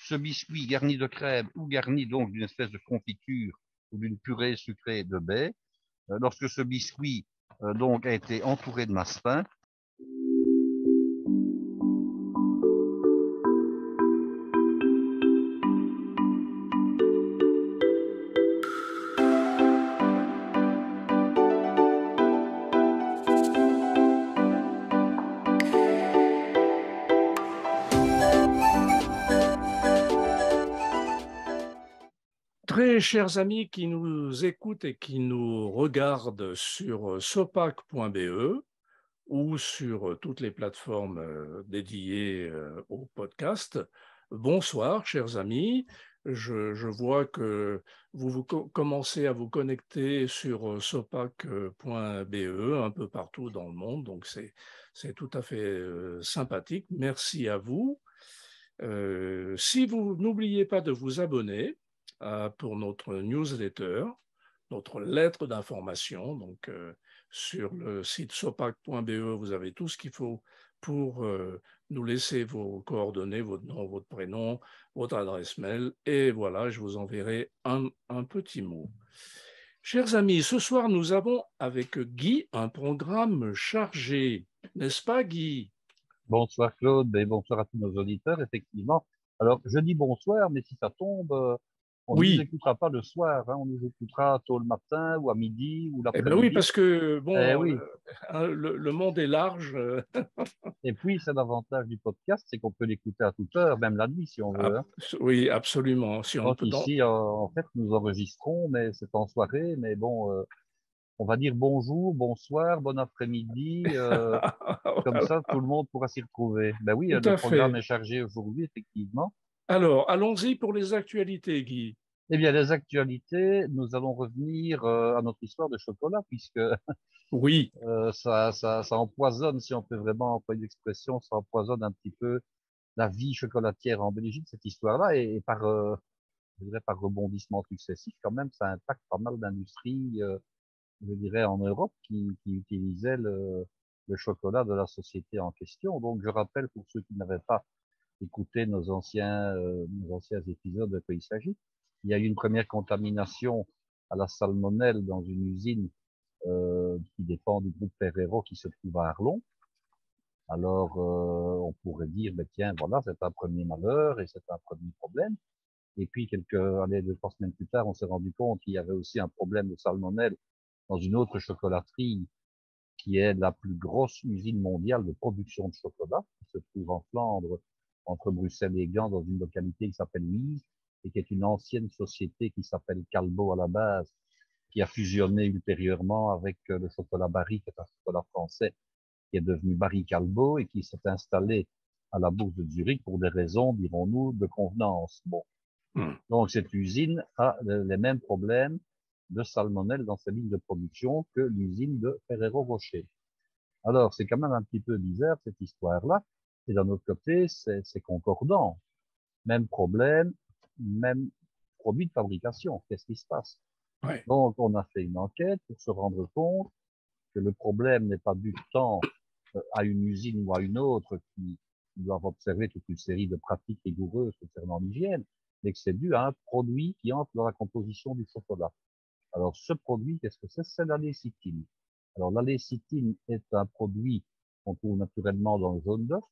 ce biscuit garni de crème ou garni donc d'une espèce de confiture ou d'une purée sucrée de baies, lorsque ce biscuit donc a été entouré de massepain, Très chers amis qui nous écoutent et qui nous regardent sur sopac.be ou sur toutes les plateformes dédiées au podcast, bonsoir chers amis. Je vois que vous commencez à vous connecter sur sopac.be un peu partout dans le monde, donc c'est tout à fait sympathique. Merci à vous. Si vous n'oubliez pas de vous abonner pour notre newsletter, notre lettre d'information, donc sur le site sopac.be, vous avez tout ce qu'il faut pour nous laisser vos coordonnées, votre nom, votre prénom, votre adresse mail, et voilà, je vous enverrai un petit mot. Chers amis, ce soir, nous avons avec Guy un programme chargé, n'est-ce pas Guy? bonsoir Claude, et bonsoir à tous nos auditeurs, effectivement. Alors, je dis bonsoir, mais si ça tombe, on ne nous Oui, écoutera pas le soir, hein, on nous écoutera tôt le matin, ou à midi, ou eh bien oui, l'après-midi. parce que Eh bon, oui, le monde est large. et puis c'est l'avantage du podcast, c'est qu'on peut l'écouter à toute heure, même la nuit si on veut, hein. Oui, absolument. Si on Donc peut ici, en fait, nous enregistrons, mais c'est en soirée, mais bon, on va dire bonjour, bonsoir, bon après-midi, comme Voilà, ça tout le monde pourra s'y retrouver. Ben oui, tout le à programme fait. est chargé aujourd'hui, effectivement. Alors, allons-y pour les actualités, Guy. Eh bien, les actualités, nous allons revenir à notre histoire de chocolat, puisque Oui, ça empoisonne, si on peut vraiment employer l'expression, ça empoisonne un petit peu la vie chocolatière en Belgique, cette histoire-là, et par, je dirais, par rebondissement successif, quand même, ça impacte pas mal d'industries, je dirais, en Europe, qui utilisaient le chocolat de la société en question. Donc, je rappelle, pour ceux qui n'avaient pas écouté nos anciens épisodes de quoi il s'agit, il y a eu une première contamination à la salmonelle dans une usine qui dépend du groupe Ferrero qui se trouve à Arlon. Alors, on pourrait dire, ben tiens, voilà, c'est un premier malheur et c'est un premier problème. Et puis, allez, 2, 3 semaines plus tard, on s'est rendu compte qu'il y avait aussi un problème de salmonelle dans une autre chocolaterie qui est la plus grosse usine mondiale de production de chocolat, qui se trouve en Flandre, entre Bruxelles et Gand, dans une localité qui s'appelle Wieze, et qui est une ancienne société qui s'appelle Calbo à la base, qui a fusionné ultérieurement avec le chocolat Barry, qui est un chocolat français, qui est devenu Barry Calbo et qui s'est installé à la bourse de Zurich pour des raisons, dirons-nous, de convenance. Bon. hmm, Donc, cette usine a les mêmes problèmes de salmonelle dans ses lignes de production que l'usine de Ferrero Rocher. Alors, c'est quand même un petit peu bizarre, cette histoire-là. Et d'un autre côté, c'est concordant. Même problème, même produit de fabrication. Qu'est-ce qui se passe? ouais. Donc, on a fait une enquête pour se rendre compte que le problème n'est pas dû tant à une usine ou à une autre qui doivent observer toute une série de pratiques rigoureuses concernant l'hygiène, mais que c'est dû à un produit qui entre dans la composition du chocolat. Alors, ce produit, qu'est-ce que c'est? C'est la lécithine. Alors, la lécithine est un produit qu'on trouve naturellement dans le jaune d'œuf.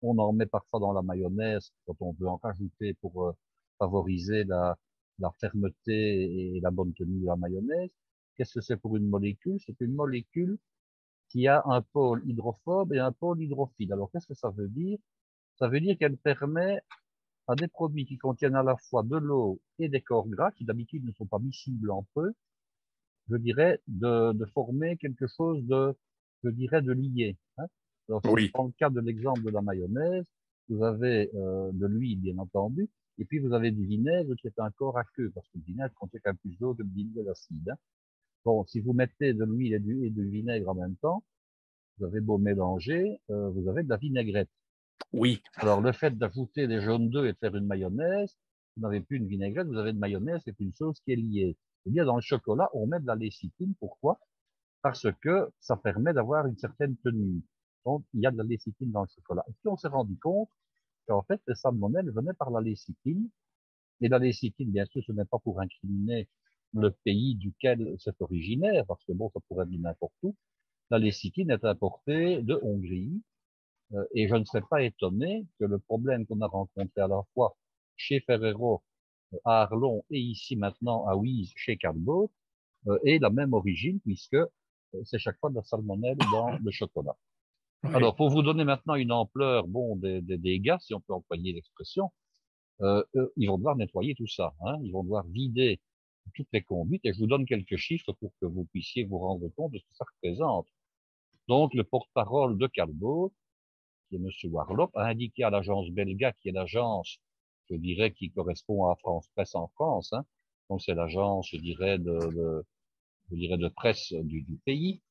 On en met parfois dans la mayonnaise quand on veut en rajouter pour favoriser la fermeté et la bonne tenue de la mayonnaise. Qu'est-ce que c'est pour une molécule? C'est une molécule qui a un pôle hydrophobe et un pôle hydrophile. Alors, qu'est-ce que ça veut dire? Ça veut dire qu'elle permet à des produits qui contiennent à la fois de l'eau et des corps gras, qui d'habitude ne sont pas miscibles entre eux, je dirais, de former quelque chose je dirais, de lié, hein. Alors, si je Oui, prends le cas de l'exemple de la mayonnaise, vous avez de l'huile, bien entendu, et puis vous avez du vinaigre qui est un corps aqueux, parce que le vinaigre contient quand même plus d'eau que le vinaigre d'acide, hein. Bon, si vous mettez de l'huile et du vinaigre en même temps, vous avez beau mélanger, vous avez de la vinaigrette. oui, Alors, le fait d'ajouter des jaunes d'œufs et de faire une mayonnaise, vous n'avez plus une vinaigrette, vous avez une mayonnaise, c'est une chose qui est liée. Eh bien, dans le chocolat, on met de la lécithine. Pourquoi? Parce que ça permet d'avoir une certaine tenue. Donc, il y a de la lécithine dans le chocolat. Et puis, on s'est rendu compte qu'en fait, les salmonelles venaient par la lécithine. Et la lécithine, bien sûr, ce n'est pas pour incriminer le pays duquel c'est originaire, parce que bon, ça pourrait venir n'importe où. La lécithine est importée de Hongrie, et je ne serais pas étonné que le problème qu'on a rencontré à la fois chez Ferrero, à Arlon, et ici maintenant à Wies, chez Callebaut, ait la même origine, puisque c'est chaque fois de la salmonelle dans le chocolat. Oui. Alors, pour vous donner maintenant une ampleur, bon, des dégâts, si on peut employer l'expression, ils vont devoir nettoyer tout ça, hein. Ils vont devoir vider toutes les conduites, et je vous donne quelques chiffres pour que vous puissiez vous rendre compte de ce que ça représente. Donc, le porte-parole de Callebaut, qui est M. Warlock, a indiqué à l'agence Belga, qui est l'agence, je dirais, qui correspond à France Presse en France, hein. Donc c'est l'agence, je dirais, de presse du pays,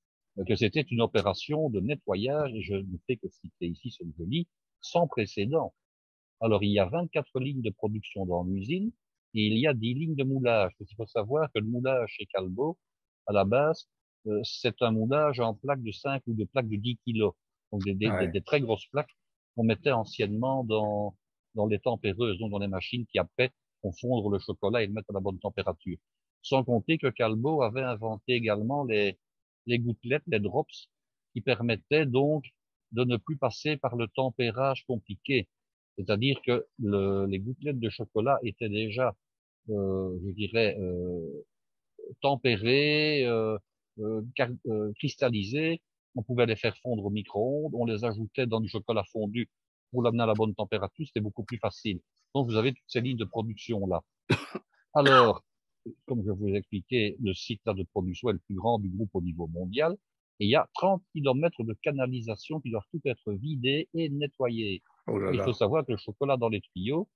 que c'était une opération de nettoyage, et je ne fais que citer ici ce que je lis, sans précédent. Alors, il y a 24 lignes de production dans l'usine, et il y a 10 lignes de moulage. Il faut savoir que le moulage chez Callebaut, à la base, c'est un moulage en plaques de 5 ou de plaques de 10 kilos. Donc, Ouais. des très grosses plaques qu'on mettait anciennement dans les tempéreuses, donc dans les machines qui après font fondre le chocolat et le mettre à la bonne température. Sans compter que Callebaut avait inventé également les gouttelettes, les drops, qui permettaient donc de ne plus passer par le tempérage compliqué. C'est-à-dire que les gouttelettes de chocolat étaient déjà, je dirais, tempérées, cristallisées. On pouvait les faire fondre au micro-ondes, on les ajoutait dans du chocolat fondu pour l'amener à la bonne température, c'était beaucoup plus facile. Donc vous avez toutes ces lignes de production là. Alors, comme je vous ai expliqué, le site là de production est le plus grand du groupe au niveau mondial. Et il y a 30 kilomètres de canalisation qui doivent tout être vidés et nettoyés. Oh là Il faut là. savoir que le chocolat dans les tuyaux,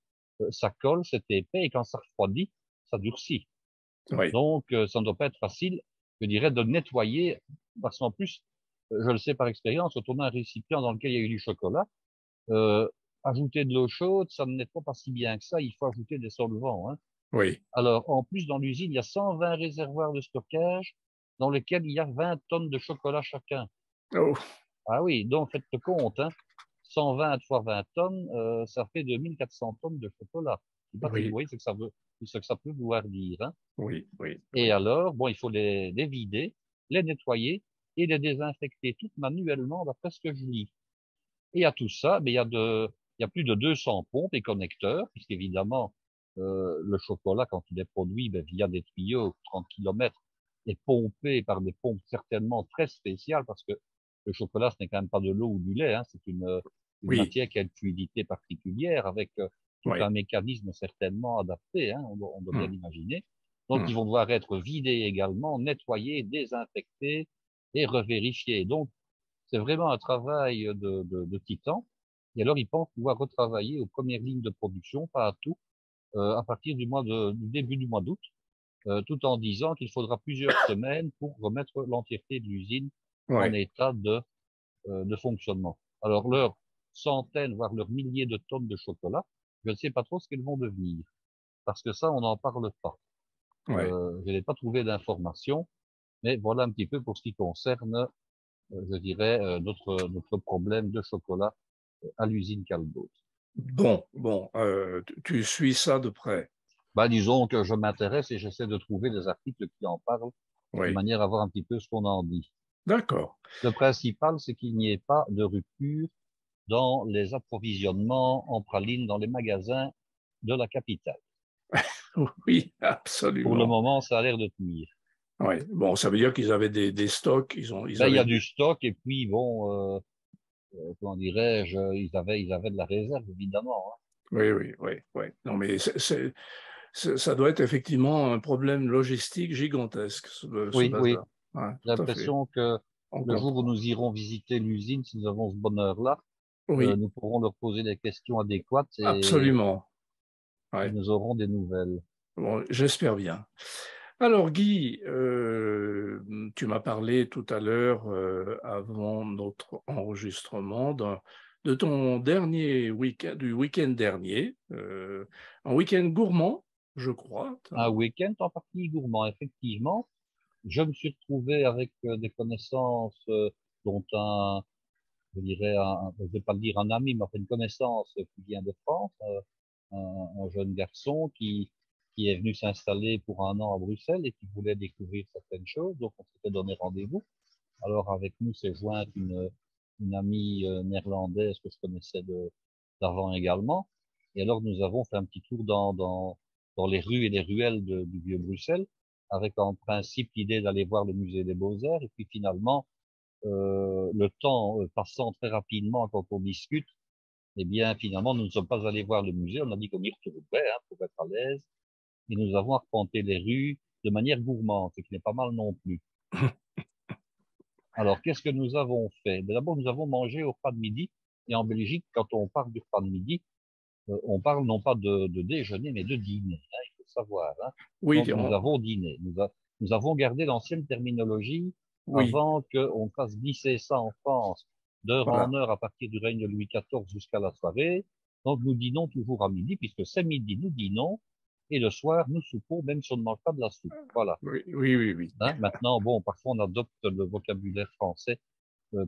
ça colle, c'est épais, et quand ça refroidit, ça durcit. Oui. Donc, ça ne doit pas être facile, je dirais, de nettoyer, parce qu'en plus, je le sais par expérience, quand on a un récipient dans lequel il y a eu du chocolat, euh, ajouter de l'eau chaude, ça ne nettoie pas si bien que ça, il faut ajouter des solvants, hein. Oui. Alors, en plus, dans l'usine, il y a 120 réservoirs de stockage dans lesquels il y a 20 tonnes de chocolat chacun. Oh, Ah oui, donc faites le compte, hein. 120 fois 20 tonnes, ça fait 2400 tonnes de chocolat. Je sais pas si vous oui. voyez ce que ça peut vouloir dire, hein. Oui. Oui. Et Oui. alors, bon, il faut les vider, les nettoyer et les désinfecter toutes manuellement, d'après ce que je lis. Et à tout ça, mais il y a plus de 200 pompes et connecteurs, puisqu'évidemment, le chocolat, quand il est produit, ben, via des tuyaux 30 kilomètres, est pompé par des pompes certainement très spéciales, parce que le chocolat, ce n'est quand même pas de l'eau ou du lait, hein, c'est une Oui. matière qui a une fluidité particulière, avec tout Oui. un mécanisme certainement adapté, hein, on doit bien Hum, l'imaginer. Donc, ils hum. vont devoir être vidés également, nettoyés, désinfectés et revérifiés. Donc, c'est vraiment un travail de titan. Et alors, ils pensent pouvoir retravailler aux premières lignes de production, pas à tout, à partir du début du mois d'août, tout en disant qu'il faudra plusieurs semaines pour remettre l'entièreté de l'usine en Ouais. état de fonctionnement. Alors, leurs centaines, voire leurs milliers de tonnes de chocolat, je ne sais pas trop ce qu'elles vont devenir, parce que ça, on n'en parle pas. Ouais. Je n'ai pas trouvé d'informations, mais voilà un petit peu pour ce qui concerne, je dirais, notre problème de chocolat à l'usine Callebaut. Bon, bon, tu suis ça de près. Bah, disons que je m'intéresse et j'essaie de trouver des articles qui en parlent, de Oui. manière à voir un petit peu ce qu'on en dit. D'accord. Le principal, c'est qu'il n'y ait pas de rupture dans les approvisionnements en pralines dans les magasins de la capitale. Oui, Pour le absolument. moment, ça a l'air de tenir. Oui. Bon, ça veut dire qu'ils avaient des stocks, ils Ben, il y avaient a du stock et puis bon, comment dirais-je, ils avaient de la réserve, évidemment, hein. oui, oui, oui, oui. Non, mais ça doit être effectivement un problème logistique gigantesque, ce Oui, oui. bazar. Ouais, J'ai tout à fait. l'impression que On le jour où comprend. nous irons visiter l'usine, si nous avons ce bonheur-là, Oui, nous pourrons leur poser des questions adéquates absolument. et Ouais. nous aurons des nouvelles. Bon, j'espère bien. Alors, Guy, tu m'as parlé tout à l'heure, avant notre enregistrement, de ton dernier week-end, du week-end dernier, un week-end gourmand, je crois. Un week-end en partie gourmand, effectivement. Je me suis retrouvé avec des connaissances dont dirais, je ne vais pas le dire un ami, mais enfin une connaissance qui vient de France, un jeune garçon qui est venu s'installer pour un an à Bruxelles et qui voulait découvrir certaines choses. Donc, on s'était donné rendez-vous. Alors, avec nous s'est jointe une amie néerlandaise que je connaissais d'avant également. Et alors, nous avons fait un petit tour dans les rues et les ruelles du vieux Bruxelles, avec en principe l'idée d'aller voir le musée des Beaux-Arts. Et puis finalement, le temps passant très rapidement quand on discute, eh bien, finalement, nous ne sommes pas allés voir le musée. On a dit qu'on y retrouverait, hein, pour être à l'aise. Et nous avons arpenté les rues de manière gourmande, ce qui n'est pas mal non plus. Alors, qu'est-ce que nous avons fait? D'abord, nous avons mangé au repas de midi. Et en Belgique, quand on parle du repas de midi, on parle non pas de déjeuner, mais de dîner, hein, il faut savoir. Hein. Oui, Donc, nous avons dîné. Nous avons gardé l'ancienne terminologie oui, avant qu'on fasse glisser ça en France d'heure en voilà. heure à partir du règne de Louis XIV jusqu'à la soirée. Donc, nous dînons toujours à midi, puisque c'est midi, nous dînons, et le soir, nous soupons, même si on ne mange pas de la soupe. Voilà. Oui, oui, oui, oui. Hein. Maintenant, bon, parfois on adopte le vocabulaire français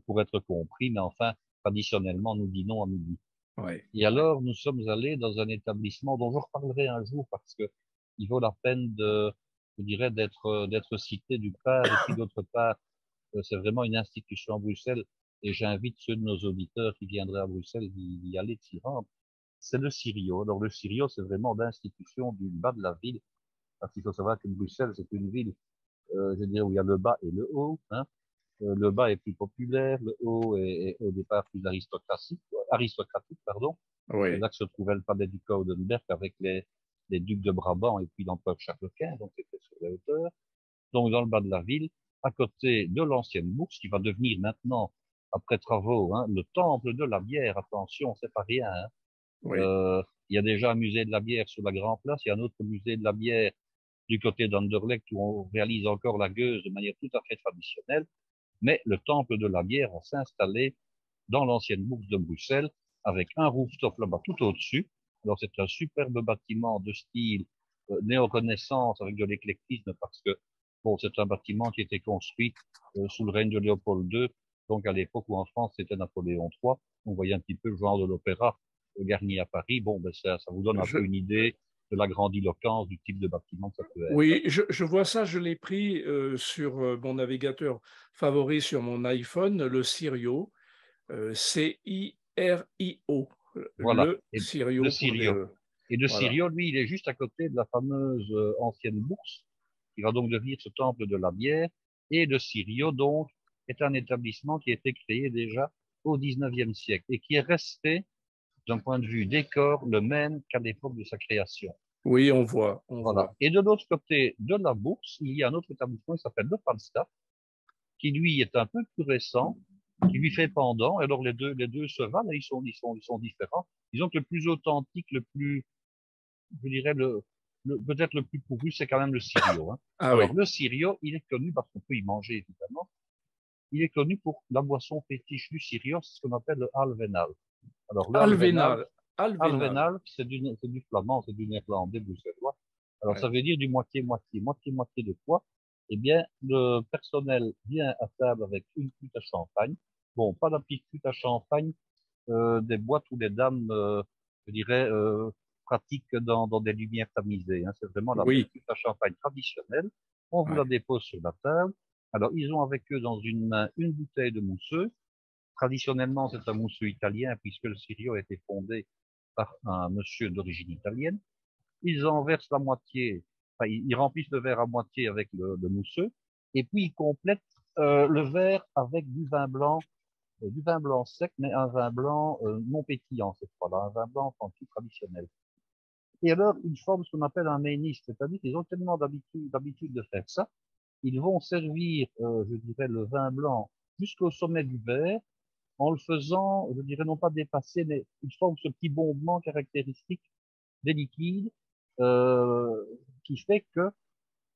pour être compris, mais enfin, traditionnellement, nous dînons à midi. Ouais. Et alors, nous sommes allés dans un établissement dont je reparlerai un jour parce que il vaut la peine je dirais, d'être cité d'une part, et puis d'autre part, c'est vraiment une institution à Bruxelles, et j'invite ceux de nos auditeurs qui viendraient à Bruxelles d'y aller, de s'y rendre. C'est le Sirio. Alors, le Sirio, c'est vraiment l'institution du bas de la ville, parce qu'il faut savoir que Bruxelles, c'est une ville, je dirais, où il y a le bas et le haut, hein. Le bas est plus populaire, le haut est au départ plus aristocratique, pardon. C'est Oui. là que se trouvait le palais du Coudenberg avec les ducs de Brabant et puis l'empereur Charles Quint, donc c'était sur les hauteurs. Donc dans le bas de la ville, à côté de l'ancienne bourse, qui va devenir maintenant, après travaux, hein, le temple de la bière. Attention, c'est pas rien. Hein. Oui. Il y a déjà un musée de la bière sur la Grand Place, il y a un autre musée de la bière du côté d'Anderlecht où on réalise encore la gueuse de manière tout à fait traditionnelle. Mais le temple de la bière va s'installer dans l'ancienne bourse de Bruxelles avec un rooftop là-bas tout au-dessus. Alors c'est un superbe bâtiment de style néo-renaissance avec de l'éclectisme parce que bon, c'est un bâtiment qui était construit sous le règne de Léopold II, donc à l'époque où en France c'était Napoléon III. On voyait un petit peu le genre de l'opéra Garnier à Paris. Bon, ben ça vous donne un peu Je, une idée de la grandiloquence du type de bâtiment que ça peut être. oui, je vois ça, je l'ai pris sur mon navigateur favori sur mon iPhone, le Sirio, Cirio, Voilà. le Et le Sirio. Sirio.be. Et le Voilà. Sirio, lui, il est juste à côté de la fameuse ancienne bourse, qui va donc devenir ce temple de la bière. Et le Sirio, donc, est un établissement qui a été créé déjà au XIXe siècle et qui est resté, d'un point de vue décor, le même qu'à l'époque de sa création. Oui, on voit, on Voilà. voit. Et de l'autre côté de la bourse, il y a un autre établissement qui s'appelle le Falstaff, qui lui est un peu plus récent, qui lui fait pendant. Alors les deux se valent, ils sont différents. Disons que le plus authentique, le plus je dirais peut-être le plus couru, c'est quand même le Sirio. Hein. Ah Alors, oui, le Sirio, il est connu parce qu'on peut y manger, évidemment. Il est connu pour la boisson fétiche du Sirio, c'est ce qu'on appelle le Alvenal. Alors, le Alvenal, Alvénal, Alvénal. Alvenal, c'est du flamand, c'est du néerlandais bruxellois. Alors, ça Ouais. veut dire du moitié-moitié. Moitié-moitié de quoi? Eh bien, le personnel vient à table avec une flûte à champagne. Bon, pas la petite flûte à champagne des boîtes où les dames, je dirais, pratiquent dans des lumières tamisées. Hein. C'est vraiment la belle Oui, flûte à champagne traditionnelle. On vous la ouais. dépose sur la table. Alors, ils ont avec eux dans une main une bouteille de mousseux. Traditionnellement, c'est un mousseux italien puisque le Sirio a été fondé par un monsieur d'origine italienne. Ils en versent la moitié, enfin, ils remplissent le verre à moitié avec le mousseux. Et puis, ils complètent le verre avec du vin blanc sec, mais un vin blanc non pétillant cette fois-là, un vin blanc tranquille traditionnel. Et alors, ils forment ce qu'on appelle un méniste, c'est-à-dire qu'ils ont tellement d'habitude de faire ça, ils vont servir, je dirais, le vin blanc jusqu'au sommet du verre, en le faisant, je dirais, non pas dépasser, mais ils forment ce petit bombement caractéristique des liquides, euh, qui fait que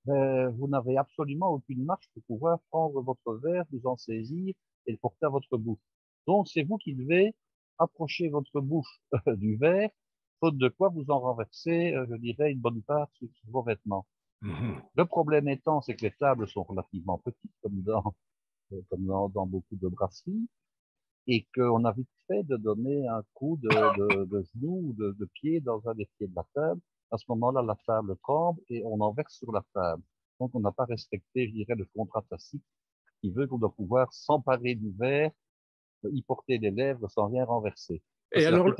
vous n'avez absolument aucune marge pour pouvoir prendre votre verre, vous en saisir et le porter à votre bouche. Donc, c'est vous qui devez approcher votre bouche du verre, faute de quoi vous en renversez, je dirais, une bonne part sur vos vêtements. Mhm. Le problème étant, c'est que les tables sont relativement petites, comme dans beaucoup de brasseries. et qu'on a vite fait de donner un coup de genou ou de pied dans un des pieds de la table. À ce moment-là, la table tremble et on en verse sur la table. Donc, on n'a pas respecté, je dirais, le contrat tacite qui veut qu'on doit pouvoir s'emparer du verre, y porter les lèvres sans rien renverser. Ça, Et c'est alors, la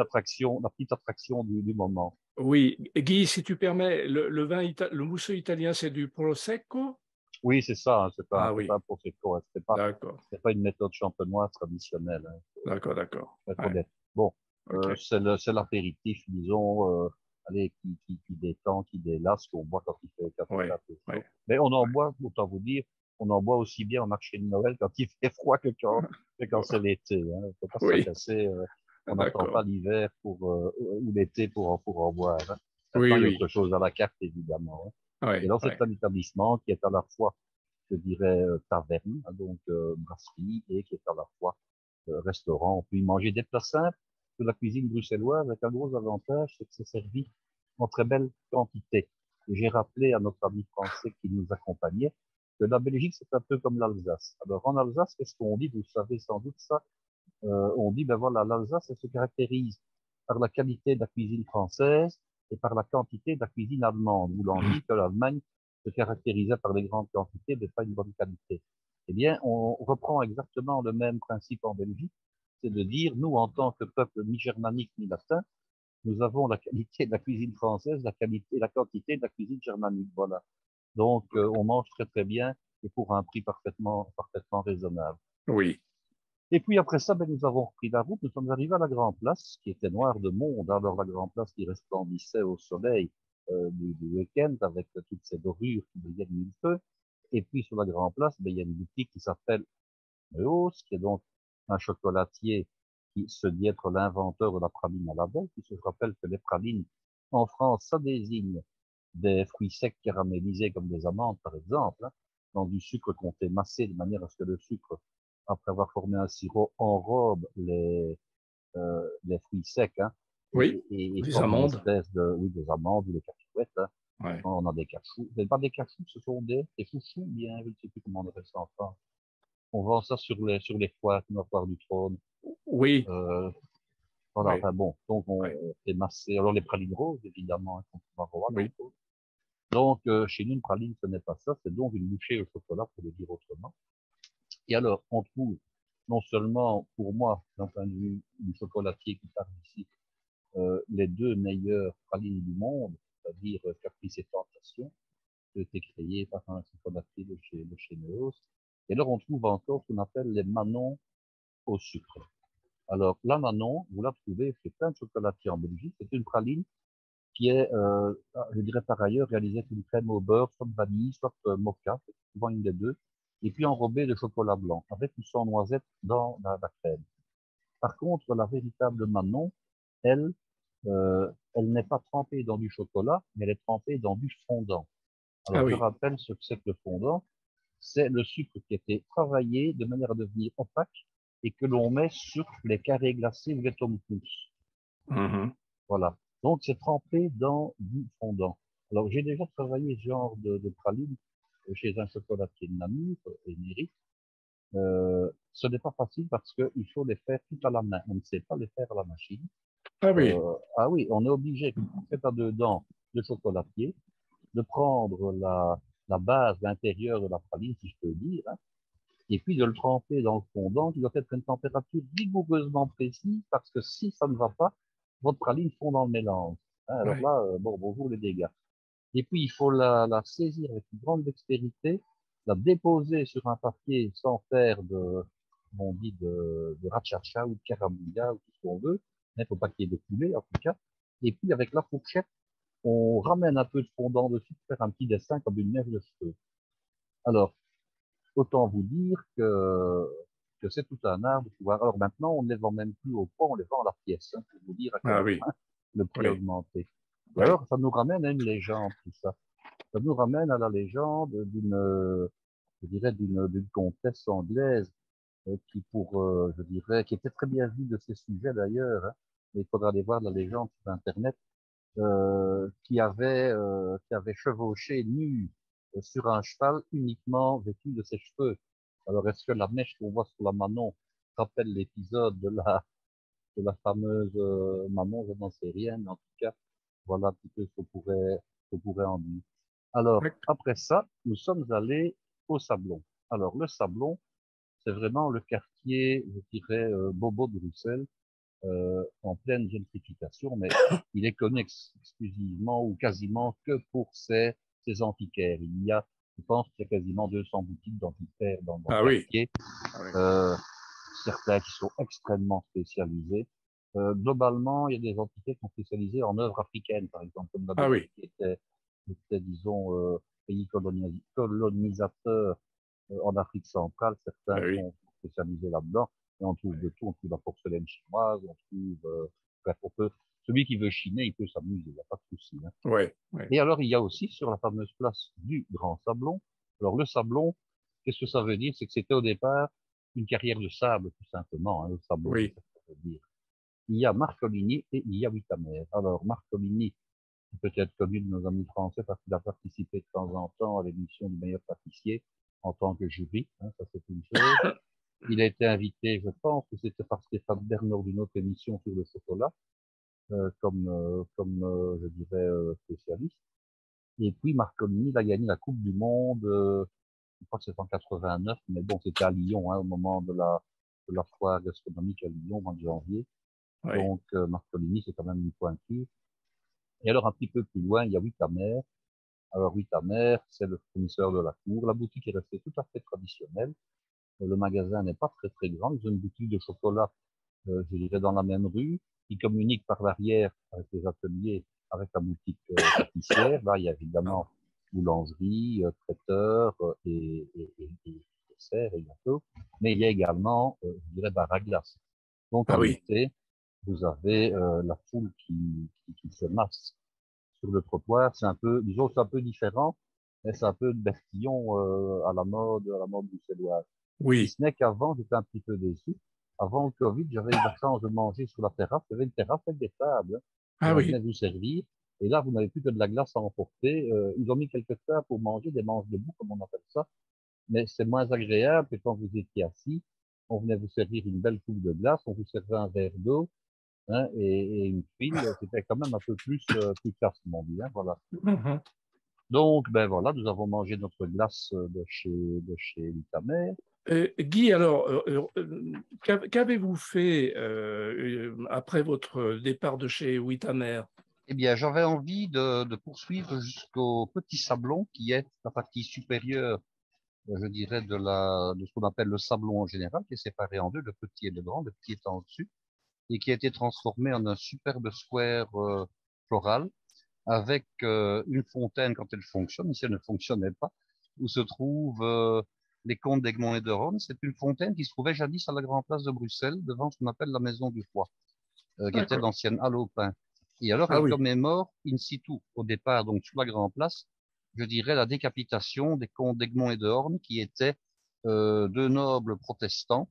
petite attraction du moment. oui, Guy, si tu permets, le mousseux italien, c'est du Prosecco? Oui, c'est ça, hein, Ah c'est pas oui, un prosecco, hein, d'accord, c'est pas une méthode champenoise traditionnelle, hein, d'accord, d'accord. faut être Ouais, honnête. Bon, ok, c'est l'apéritif, disons, allez, qui détend, qui délasse, qu'on boit quand il fait ouais, un peu chaud. ouais, Mais on en ouais. boit, autant vous dire, on en boit aussi bien au marché de Noël quand il fait froid que quand c'est l'été, hein. Faut pas se Oui, tracasser, on n'attend pas d'accord. l'hiver ou l'été pour en boire, hein. Maintenant, Oui, il y a oui, autre chose à la carte, évidemment, hein. Et ouais, alors, c'est ouais. un établissement qui est à la fois, je dirais, taverne, hein, donc brasserie, et qui est à la fois restaurant. On peut y manger des plats simples de la cuisine bruxelloise avec un gros avantage, c'est que c'est servi en très belle quantité. Et j'ai rappelé à notre ami français qui nous accompagnait que la Belgique, c'est un peu comme l'Alsace. Alors, en Alsace, qu'est-ce qu'on dit? Vous savez sans doute ça. On dit, ben voilà, l'Alsace, elle se caractérise par la qualité de la cuisine française et par la quantité de la cuisine allemande, où l'on dit que l'Allemagne se caractérisait par les grandes quantités, mais pas une bonne qualité. Eh bien, on reprend exactement le même principe en Belgique, c'est de dire, nous, en tant que peuple ni germanique ni latin, nous avons la qualité de la cuisine française, la qualité, la quantité de la cuisine germanique. Voilà. Donc, on mange très très bien et pour un prix parfaitement raisonnable. Oui, Et puis après ça, ben, nous avons repris la route, nous sommes arrivés à la Grand Place, qui était noire de monde. Alors la Grand Place qui resplendissait au soleil du week-end avec toutes ces dorures qui brillaient de mille feux. Et puis sur la Grand Place, ben, il y a une boutique qui s'appelle Meos, qui est donc un chocolatier qui se dit être l'inventeur de la praline à l'abeille, qui se rappelle que les pralines, en France, ça désigne des fruits secs caramélisés comme des amandes, par exemple, hein, dans du sucre qu'on fait masser de manière à ce que le sucre, après avoir formé un sirop, enrobe les fruits secs, hein, oui, et des forme une amandes. espèce oui, des amandes ou des cacahuètes, hein. Ouais. On a des cachous. Ce n'est pas des cachous, ce sont des chouchous, bien, je ne sais plus comment on appelle ça en France. On vend ça sur les foires, comme la foire du trône. Oui, Euh, voilà, oui, enfin bon, donc oui, on fait masser. Alors les pralines roses, évidemment, hein, qu'on trouve à Rouen, oui. entre autres. Donc chez nous, une praline, ce n'est pas ça, c'est donc une bouchée au chocolat, pour le dire autrement. Et alors, on trouve non seulement, pour moi, d'un point de vue du chocolatier qui parle ici, les deux meilleures pralines du monde, c'est-à-dire Caprice et Tentation, qui ont été créées par un chocolatier de chez Neos. Et alors, on trouve encore ce qu'on appelle les Manons au sucre. Alors, la Manon, vous la trouvez chez plein de chocolatiers en Belgique. C'est une praline qui est, je dirais par ailleurs, réalisée avec une crème au beurre, soit vanille, soit mocha, c'est souvent une des deux, et puis enrobée de chocolat blanc, avec ou sans noisette dans la crème. Par contre, la véritable Manon, elle, elle n'est pas trempée dans du chocolat, mais elle est trempée dans du fondant. Ah Alors, je oui, rappelle ce que c'est que le fondant. C'est le sucre qui a été travaillé de manière à devenir opaque et que l'on met sur les carrés glacés ou les tomm-pouss. mhm. Voilà. Donc, c'est trempé dans du fondant. Alors, j'ai déjà travaillé ce genre de praline chez un chocolatier de Namur, Émeric. Ce n'est pas facile parce qu'il faut les faire tout à la main. On ne sait pas les faire à la machine. Ah oui, Ah oui, on est obligé, quand on fait à deux dents de chocolatier, de prendre la base, l'intérieur de la praline, si je peux dire, hein, et puis de le tremper dans le fondant qui doit être à une température rigoureusement précise parce que si ça ne va pas, votre praline fond dans le mélange. Hein, alors ouais. là, bon, bonjour les dégâts. Et puis il faut la saisir avec une grande dextérité, la déposer sur un papier sans faire on dit de rachacha ou de caramouilla ou tout ce qu'on veut. Il ne faut pas qu'il y ait de coulée en tout cas. Et puis avec la fourchette, on ramène un peu de fondant dessus pour faire un petit dessin comme une mèche de cheveux. Alors, autant vous dire que c'est tout un art de pouvoir. Alors maintenant, on ne les vend même plus au poids, on les vend à la pièce, hein, pour vous dire à quel Ah oui, point le prix a oui, augmenté. Et oui. alors, ça nous ramène à une légende, tout ça. Ça nous ramène à la légende je dirais, d'une comtesse anglaise qui, je dirais, qui était très bien vue de ces sujets d'ailleurs, hein, mais il faudra aller voir la légende sur Internet, qui avait chevauché nu sur un cheval uniquement vêtu de ses cheveux. Alors, est-ce que la mèche qu'on voit sur la Manon rappelle l'épisode de la fameuse maman, je n'en sais rien, mais en tout cas, voilà un petit peu ce qu'on pourrait en dire. Alors, après ça, nous sommes allés au Sablon. Alors, le Sablon, c'est vraiment le quartier, je dirais, bobo de Bruxelles, en pleine gentrification, mais il est connu exclusivement ou quasiment que pour ses antiquaires. Il y a, je pense qu'il y a quasiment 200 boutiques d'antiquaires dans le Ah oui. quartier, Ah oui. certains qui sont extrêmement spécialisés. Globalement, il y a des antiquaires qui sont spécialisés en œuvres africaines, par exemple, comme la Ah Belgique oui. était disons, pays colonisateur en Afrique centrale, Ah certains oui. sont spécialisés là-dedans, et on trouve de tout, on trouve la porcelaine chinoise, on trouve, bref, celui qui veut chiner, il peut s'amuser, il n'y a pas de souci, hein. Ouais. Ouais. Et alors, il y a aussi sur la fameuse place du Grand Sablon, alors le Sablon, qu'est-ce que ça veut dire? C'est que c'était au départ une carrière de sable, tout simplement, hein, le Sablon, c'est Oui. ça que ça veut dire. Il y a Marcolini et il y a Wittemer. Alors, Marcolini, peut-être connu de nos amis français parce qu'il a participé de temps en temps à l'émission du meilleur pâtissier en tant que jury, hein, ça c'est une chose. Il a été invité, je pense que c'était par Stéphane Bernard d'une autre émission sur le chocolat, je dirais, spécialiste. Et puis Marcolini, il a gagné la Coupe du Monde, je crois que c'est en 89, mais bon, c'était à Lyon, hein, au moment de la foire gastronomique à Lyon, au mois de janvier. Oui. Donc, Marcolini, c'est quand même une pointure. Et alors, un petit peu plus loin, il y a Wittemer. Alors, Wittemer, c'est le fournisseur de la cour. La boutique est restée tout à fait traditionnelle. Le magasin n'est pas très, très grand. Ils ont une boutique de chocolat, je dirais, dans la même rue, qui communique par l'arrière avec les ateliers, avec la boutique pâtissière. Là, il y a évidemment boulangerie, traiteur et dessert et gâteaux. Mais il y a également, je dirais, bar à glace. Donc, Ah en oui. été, vous avez la foule qui se masse sur le trottoir. C'est un peu, disons, c'est un peu différent, mais c'est un peu de Bertillon à la mode bruxelloise. Si Oui. ce n'est qu'avant, j'étais un petit peu déçu. Avant le Covid, j'avais eu la chance de manger sur la terrasse. Il y avait une terrasse avec des tables, et Ah on oui. venait vous servir. Et là, vous n'avez plus que de la glace à emporter. Ils ont mis quelques tables pour manger, des manches debout, comme on appelle ça. Mais c'est moins agréable que quand vous étiez assis. On venait vous servir une belle coupe de glace, on vous servait un verre d'eau, hein, et une tuile. C'était quand même un peu plus classe, comme on dit, hein, voilà. Mhm. Donc, ben voilà, nous avons mangé notre glace de chez Vitamer. Guy, alors, qu'avez-vous fait après votre départ de chez Wittemer? Eh bien, j'avais envie de poursuivre jusqu'au Petit Sablon, qui est la partie supérieure, je dirais, de ce qu'on appelle le Sablon en général, qui est séparé en deux, le petit et le grand, le petit est en dessus, et qui a été transformé en un superbe square floral, avec une fontaine quand elle fonctionne, si elle ne fonctionnait pas, où se trouvent les comtes d'Egmont et de Roon. C'est une fontaine qui se trouvait jadis à la Grande Place de Bruxelles, devant ce qu'on appelle la Maison du Roi, qui était D'accord. l'ancienne halle au pain. Et alors, Ah elle oui. commémore in situ, au départ, donc sur la Grande Place, je dirais la décapitation des comtes d'Egmont et de Horn, qui étaient deux nobles protestants,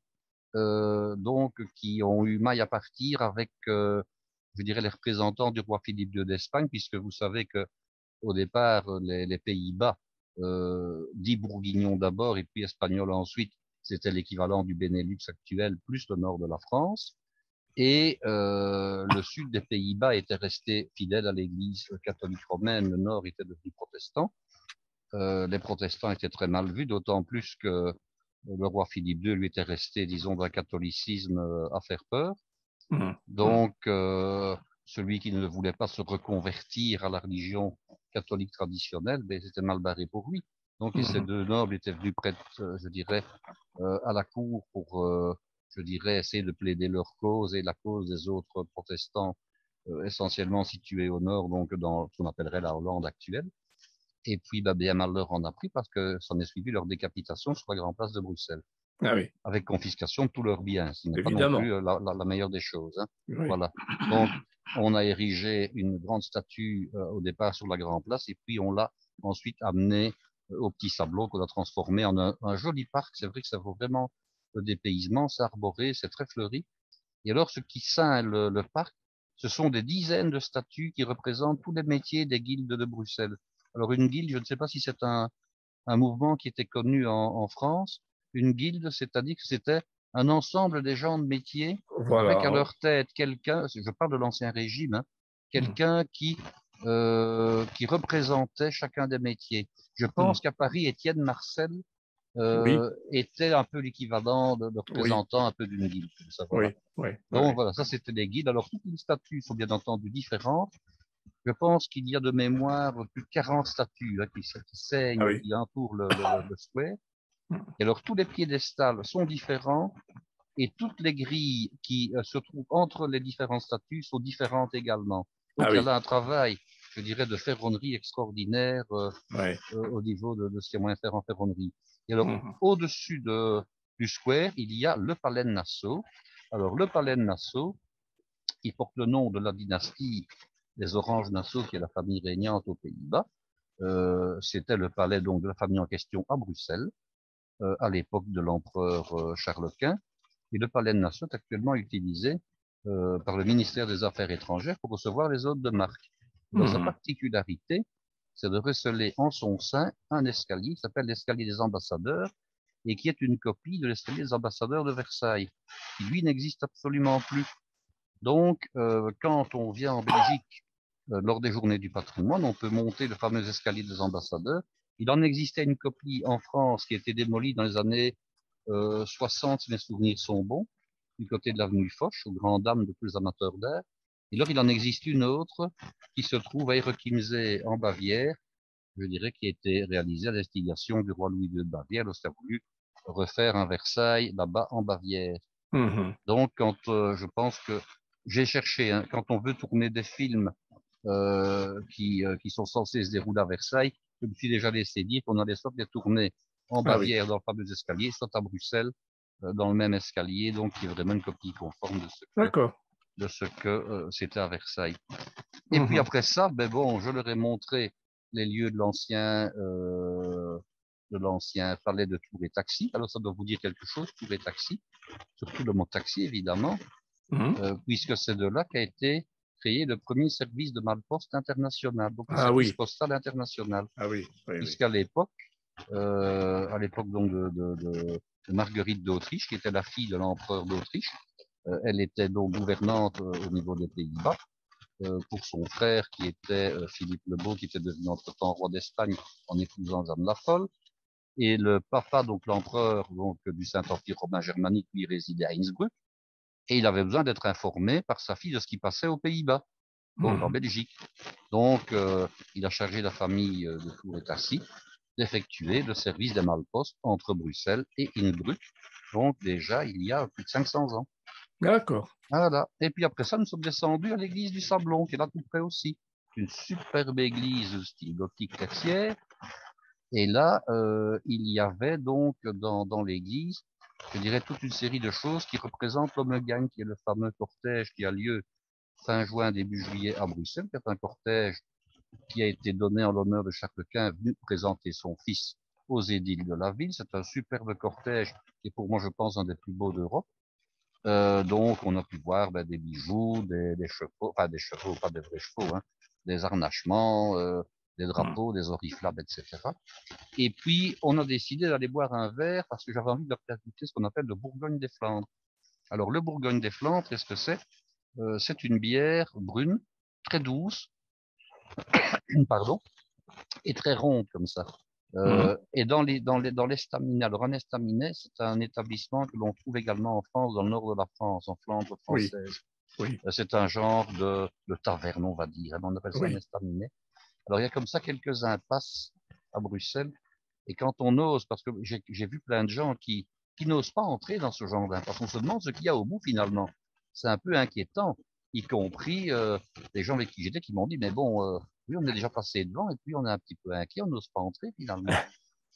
donc qui ont eu maille à partir avec, je dirais, les représentants du roi Philippe II d'Espagne, puisque vous savez que au départ, les Pays-Bas, dits bourguignons d'abord et puis espagnols ensuite, c'était l'équivalent du Benelux actuel, plus le nord de la France. Et le sud des Pays-Bas était resté fidèle à l'Église catholique romaine, le nord était devenu protestant. Les protestants étaient très mal vus, d'autant plus que le roi Philippe II lui était resté, disons, d'un catholicisme à faire peur. Mhm. Mhm. Donc, celui qui ne voulait pas se reconvertir à la religion catholique traditionnelle, ben, c'était mal barré pour lui. Donc, et ces Mhm. deux nobles étaient venus près, je dirais, à la cour pour, je dirais, essayer de plaider leur cause et la cause des autres protestants, essentiellement situés au nord, donc dans ce qu'on appellerait la Hollande actuelle. Et puis, bah, bien mal leur en a pris parce que s'en est suivi leur décapitation sur la Grande Place de Bruxelles, Ah oui, avec confiscation de tous leurs biens, ce qui n'est pas non évidemment. plus la meilleure des choses, hein. Oui. Voilà. Donc, on a érigé une grande statue au départ sur la Grande Place et puis on l'a ensuite amené au Petit Sablon qu'on a transformé en un joli parc. C'est vrai que ça vaut vraiment le dépaysement, c'est arboré, c'est très fleuri. Et alors, ce qui scinde le parc, ce sont des dizaines de statues qui représentent tous les métiers des guildes de Bruxelles. Alors, une guilde, je ne sais pas si c'est un mouvement qui était connu en France. Une guilde, c'est-à-dire que c'était un ensemble des gens de métier avec à Voilà. leur tête quelqu'un, je parle de l'Ancien Régime, hein, Mm. quelqu'un qui représentait chacun des métiers. Je Mm. pense qu'à Paris, Étienne Marcel Oui, était un peu l'équivalent de oui, représentant un peu d'une guilde. Ça, voilà. oui, oui, Donc oui. voilà, ça c'était des guides. Alors toutes les statues sont bien entendu différentes. Je pense qu'il y a de mémoire plus de 40 statues hein, qui Ah saignent, oui. qui entourent le square. Mm. Et alors tous les piédestals sont différents et toutes les grilles qui se trouvent entre les différents statuts sont différentes également. Donc Ah il y a oui. là un travail, je dirais, de ferronnerie extraordinaire Ouais. au niveau de ce qu'il y a moyen de faire en ferronnerie. Et alors, Mm. au-dessus du square, il y a le palais de Nassau. Alors, le palais de Nassau, qui porte le nom de la dynastie des Orange-Nassau, qui est la famille régnante aux Pays-Bas. C'était le palais donc de la famille en question à Bruxelles, à l'époque de l'empereur Charles Quint. Et le palais de Nassau est actuellement utilisé par le ministère des Affaires étrangères pour recevoir les hôtes de marque. Alors, sa Mm. particularité, c'est de receler en son sein un escalier qui s'appelle l'escalier des ambassadeurs et qui est une copie de l'escalier des ambassadeurs de Versailles, qui lui n'existe absolument plus. Donc, quand on vient en Belgique lors des journées du patrimoine, on peut monter le fameux escalier des ambassadeurs. Il en existait une copie en France qui a été démolie dans les années 60, si mes souvenirs sont bons, du côté de l'avenue Foch, aux grandes dames de tous les amateurs d'art. Et alors, il en existe une autre qui se trouve à Erquimsee en Bavière, je dirais, qui a été réalisée à l'instigation du roi Louis II de Bavière, lorsqu'il a voulu refaire un Versailles là-bas en Bavière. Mm. Donc, quand je pense que j'ai cherché, hein, quand on veut tourner des films qui sont censés se dérouler à Versailles, je me suis déjà laissé dire qu'on allait soit les tourner en Ah oui. Bavière dans le fameux escalier, soit à Bruxelles dans le même escalier, donc qui est vraiment une copie conforme D'accord. de ce que c'était à Versailles. Et puis Mm. après ça, ben bon, je leur ai montré les lieux de l'ancien palais de Tour et Taxi. Alors ça doit vous dire quelque chose, Tour et Taxi, surtout le mot taxi évidemment, Mm. puisque c'est de là qu'a été créé le premier service de malposte international, donc le Ah service oui. postal international, Ah oui. Oui, oui. puisqu'à à l'époque donc de Marguerite d'Autriche, qui était la fille de l'empereur d'Autriche, elle était donc gouvernante au niveau des Pays-Bas pour son frère qui était Philippe le Beau, qui était devenu entre-temps roi d'Espagne en épousant Jeanne la Folle. Et le papa, donc l'empereur donc du Saint-Empire romain germanique, lui résidait à Innsbruck. Et il avait besoin d'être informé par sa fille de ce qui passait aux Pays-Bas, donc en Mm. Belgique. Donc, il a chargé la famille de Tour et Tassy d'effectuer le service des malpostes entre Bruxelles et Innsbruck. Donc, déjà, il y a plus de 500 ans. D'accord. Voilà. Et puis après ça, nous sommes descendus à l'église du Sablon, qui est là tout près aussi. Une superbe église de style gothique tertiaire. Et là, il y avait donc dans l'église, je dirais, toute une série de choses qui représentent l'Ommegang, qui est le fameux cortège qui a lieu fin juin, début juillet à Bruxelles, qui est un cortège qui a été donné en l'honneur de Charles Quint, venu présenter son fils aux édiles de la ville. C'est un superbe cortège qui est pour moi, je pense, un des plus beaux d'Europe. Donc, on a pu voir des bijoux, des chevaux, enfin des chevaux, pas des vrais chevaux, hein, des harnachements, des Mm. drapeaux, des oriflammes, etc. Et puis, on a décidé d'aller boire un verre parce que j'avais envie de leur faire goûter ce qu'on appelle le Bourgogne des Flandres. Alors, le Bourgogne des Flandres, qu'est-ce que c'est? C'est une bière brune, très douce, pardon, et très ronde comme ça. Mm. Et dans l'estaminet, alors un estaminet, c'est un établissement que l'on trouve également en France, dans le nord de la France, en Flandre Oui. française. Oui. C'est un genre de taverne, on va dire. On appelle ça un Oui. estaminet. Alors il y a comme ça quelques impasses à Bruxelles. Et quand on ose, parce que j'ai vu plein de gens qui n'osent pas entrer dans ce genre d'impasse, on se demande ce qu'il y a au bout finalement. C'est un peu inquiétant, y compris les gens avec qui j'étais qui m'ont dit, mais bon, oui, on est déjà passé devant et puis on est un petit peu inquiet, on n'ose pas entrer finalement.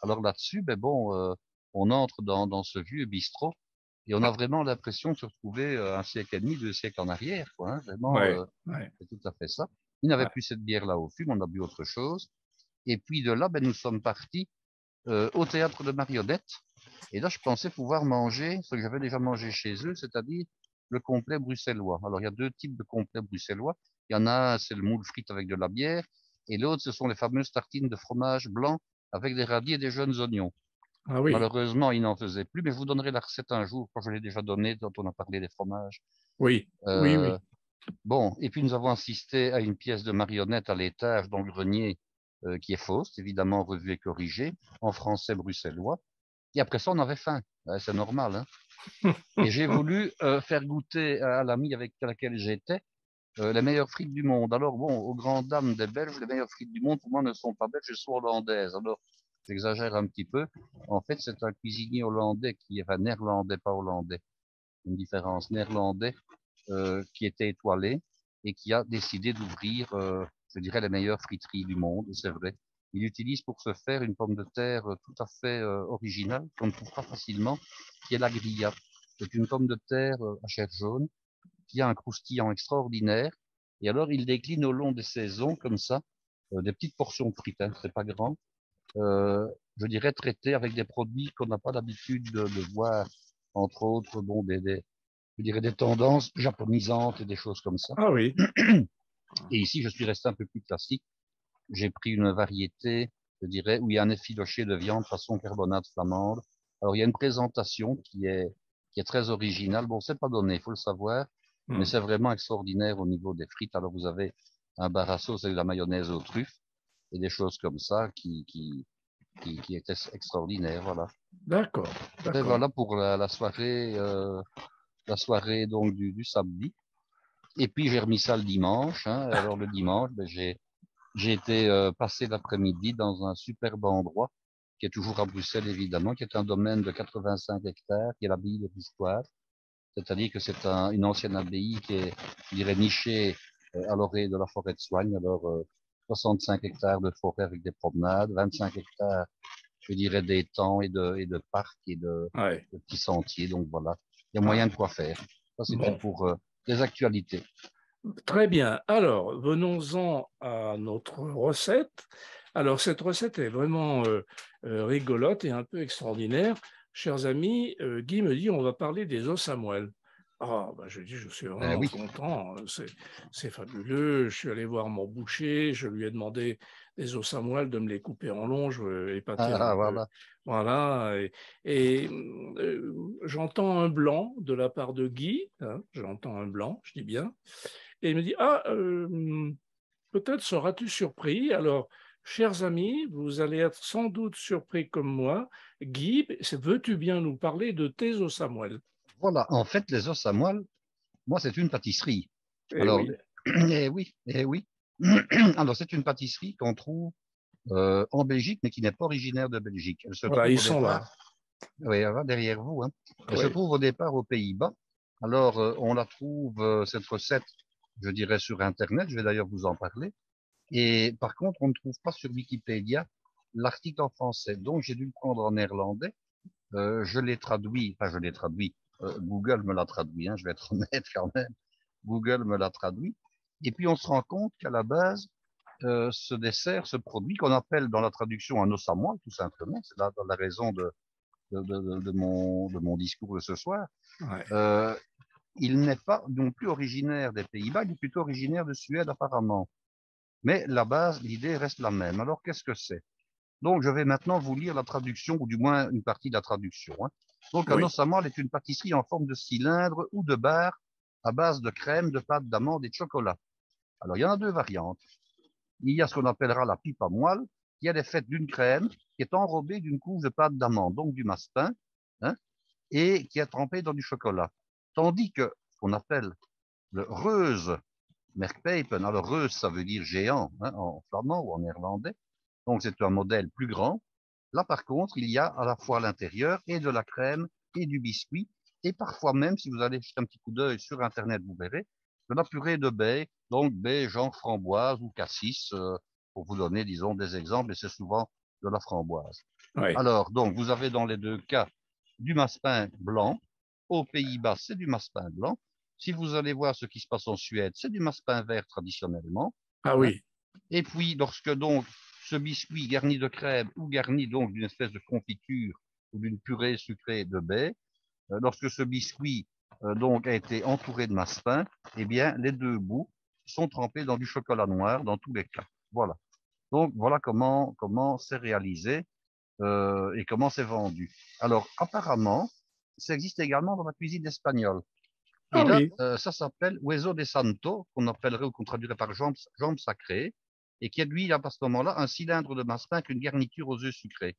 Alors là-dessus, ben bon, on entre dans ce vieux bistrot et on a vraiment l'impression de se retrouver un siècle et demi, 2 siècles en arrière, quoi. Hein, vraiment, Ouais. Ouais. c'est tout à fait ça. Il n'avait Ouais. plus cette bière-là au fût, on a bu autre chose. Et puis de là, ben, nous sommes partis au théâtre de marionnettes. Et là, je pensais pouvoir manger ce que j'avais déjà mangé chez eux, c'est-à-dire le complet bruxellois. Alors, il y a deux types de complets bruxellois. Il y en a un, c'est le moule frite avec de la bière, et l'autre, ce sont les fameuses tartines de fromage blanc avec des radis et des jeunes oignons. Ah oui, Malheureusement, il n'en faisait plus, mais je vous donnerai la recette un jour, quand je l'ai déjà donnée, quand on a parlé des fromages. oui, oui, Euh, oui. bon, et puis nous avons assisté à une pièce de marionnette à l'étage dans le grenier, qui est fausse, évidemment revue et corrigée, en français bruxellois. Et après ça, on avait faim. Ouais, c'est normal, hein. Et j'ai voulu faire goûter à l'ami avec laquelle j'étais les meilleures frites du monde. Alors bon, aux grandes dames des Belges, les meilleures frites du monde, pour moi, ne sont pas belges, elles sont hollandaises. Alors, j'exagère un petit peu. En fait, c'est un cuisinier hollandais enfin néerlandais, pas hollandais, une différence, néerlandais, qui était étoilé et qui a décidé d'ouvrir, je dirais, les meilleures friteries du monde, c'est vrai. Il utilise pour ce faire une pomme de terre tout à fait originale, qu'on ne trouve pas facilement, qui est la grilla. C'est une pomme de terre à chair jaune, qui a un croustillant extraordinaire. Et alors, il décline au long des saisons, comme ça, des petites portions de frites, hein, c'est pas grand, euh, je dirais traitées avec des produits qu'on n'a pas l'habitude de voir, entre autres, bon, je dirais des tendances japonisantes et des choses comme ça. Ah oui. Et ici, je suis resté un peu plus classique. J'ai pris une variété, je dirais, où il y a un effiloché de viande façon carbonate flamande. Alors, il y a une présentation qui est très originale. Bon, c'est pas donné, il faut le savoir, mais Hmm. c'est vraiment extraordinaire au niveau des frites. Alors, vous avez un bar à sauce avec de la mayonnaise aux truffes et des choses comme ça qui étaient extraordinaires, voilà. D'accord, Et d'accord. voilà pour la soirée donc du samedi. Et puis, j'ai remis ça le dimanche, hein. Alors, le dimanche, ben, j'ai été passer l'après-midi dans un superbe endroit, qui est toujours à Bruxelles évidemment, qui est un domaine de 85 hectares, qui est l'abbaye de Bistoire. C'est-à-dire que c'est une ancienne abbaye qui est, je dirais, nichée à l'orée de la forêt de Soigne. Alors, 65 hectares de forêt avec des promenades, 25 hectares, je dirais, d'étangs et de parcs Ouais. de petits sentiers. Donc voilà, il y a Ah, moyen de quoi faire. Ça, c'était bon, pour les actualités. très bien. Alors, venons-en à notre recette. Alors, cette recette est vraiment rigolote et un peu extraordinaire. Chers amis, Guy me dit, on va parler des os à moelle. Ah, bah, je dis, je suis vraiment Oui. content, c'est fabuleux. Je suis allé voir mon boucher, je lui ai demandé des os à moelle de me les couper en long, je veux épater un peu. Voilà. Voilà, et j'entends un blanc de la part de Guy, hein, j'entends un blanc, je dis bien, et il me dit, ah, peut-être seras-tu surpris. Alors, chers amis, vous allez être sans doute surpris comme moi. Guy, veux-tu bien nous parler de tes os Samuel? Voilà. En fait, les os à moelle, moi, c'est une pâtisserie. Eh Alors, oui, eh oui, eh oui. Alors, c'est une pâtisserie qu'on trouve en Belgique, mais qui n'est pas originaire de Belgique. Elle se voilà, trouve ils au sont là. départ, oui, elle va derrière vous, hein. Elle se Oui, trouve au départ aux Pays-Bas. Alors, on la trouve, cette recette, je dirais, sur Internet. Je vais d'ailleurs vous en parler. Et par contre, on ne trouve pas sur Wikipédia l'article en français. Donc, j'ai dû le prendre en néerlandais. Je l'ai traduit, enfin, je l'ai traduit. Google me l'a traduit, hein, je vais être honnête quand même. Google me l'a traduit. Et puis, on se rend compte qu'à la base, ce dessert, ce produit qu'on appelle dans la traduction un os à moelle, tout simplement, c'est là la raison de mon discours de ce soir, ouais. euh, il n'est pas non plus originaire des Pays-Bas, il est plutôt originaire de Suède apparemment. Mais la base, l'idée reste la même. Alors, qu'est-ce que c'est? Donc, je vais maintenant vous lire la traduction, ou du moins une partie de la traduction, hein. Donc, un Oui, os à moelle est une pâtisserie en forme de cylindre ou de barre à base de crème, de pâte d'amande et de chocolat. Alors, il y en a deux variantes. Il y a ce qu'on appellera la pipe à moelle, qui elle est faite d'une crème qui est enrobée d'une couche de pâte d'amande, donc du massepain, hein, et qui est trempée dans du chocolat. Tandis que ce qu'on appelle le reuse merkpijpen, alors reuse ça veut dire géant, hein, en flamand ou en néerlandais, donc c'est un modèle plus grand. Là par contre, il y a à la fois à l'intérieur et de la crème et du biscuit, et parfois même, si vous allez jeter un petit coup d'œil sur Internet, vous verrez, de la purée de baies, donc baies genre framboise ou cassis, pour vous donner, disons, des exemples, et c'est souvent de la framboise. oui. Alors, donc, vous avez dans les deux cas du massepain blanc. Aux Pays-Bas, c'est du massepain blanc. Si vous allez voir ce qui se passe en Suède, c'est du massepain vert traditionnellement, Ah hein. oui, Et puis, lorsque donc ce biscuit garni de crème ou garni donc d'une espèce de confiture ou d'une purée sucrée de baies, lorsque ce biscuit donc a été entouré de massepain, eh bien, les deux bouts sont trempés dans du chocolat noir dans tous les cas. Voilà. Donc, voilà comment c'est réalisé. et comment c'est vendu. Alors, apparemment, ça existe également dans la cuisine espagnole. Et Ah là, oui. ça s'appelle hueso de santo, qu'on appellerait ou qu'on traduirait par jambe sacrée, et qui est lui, à ce moment-là, un cylindre de massepain avec une garniture aux œufs sucrés.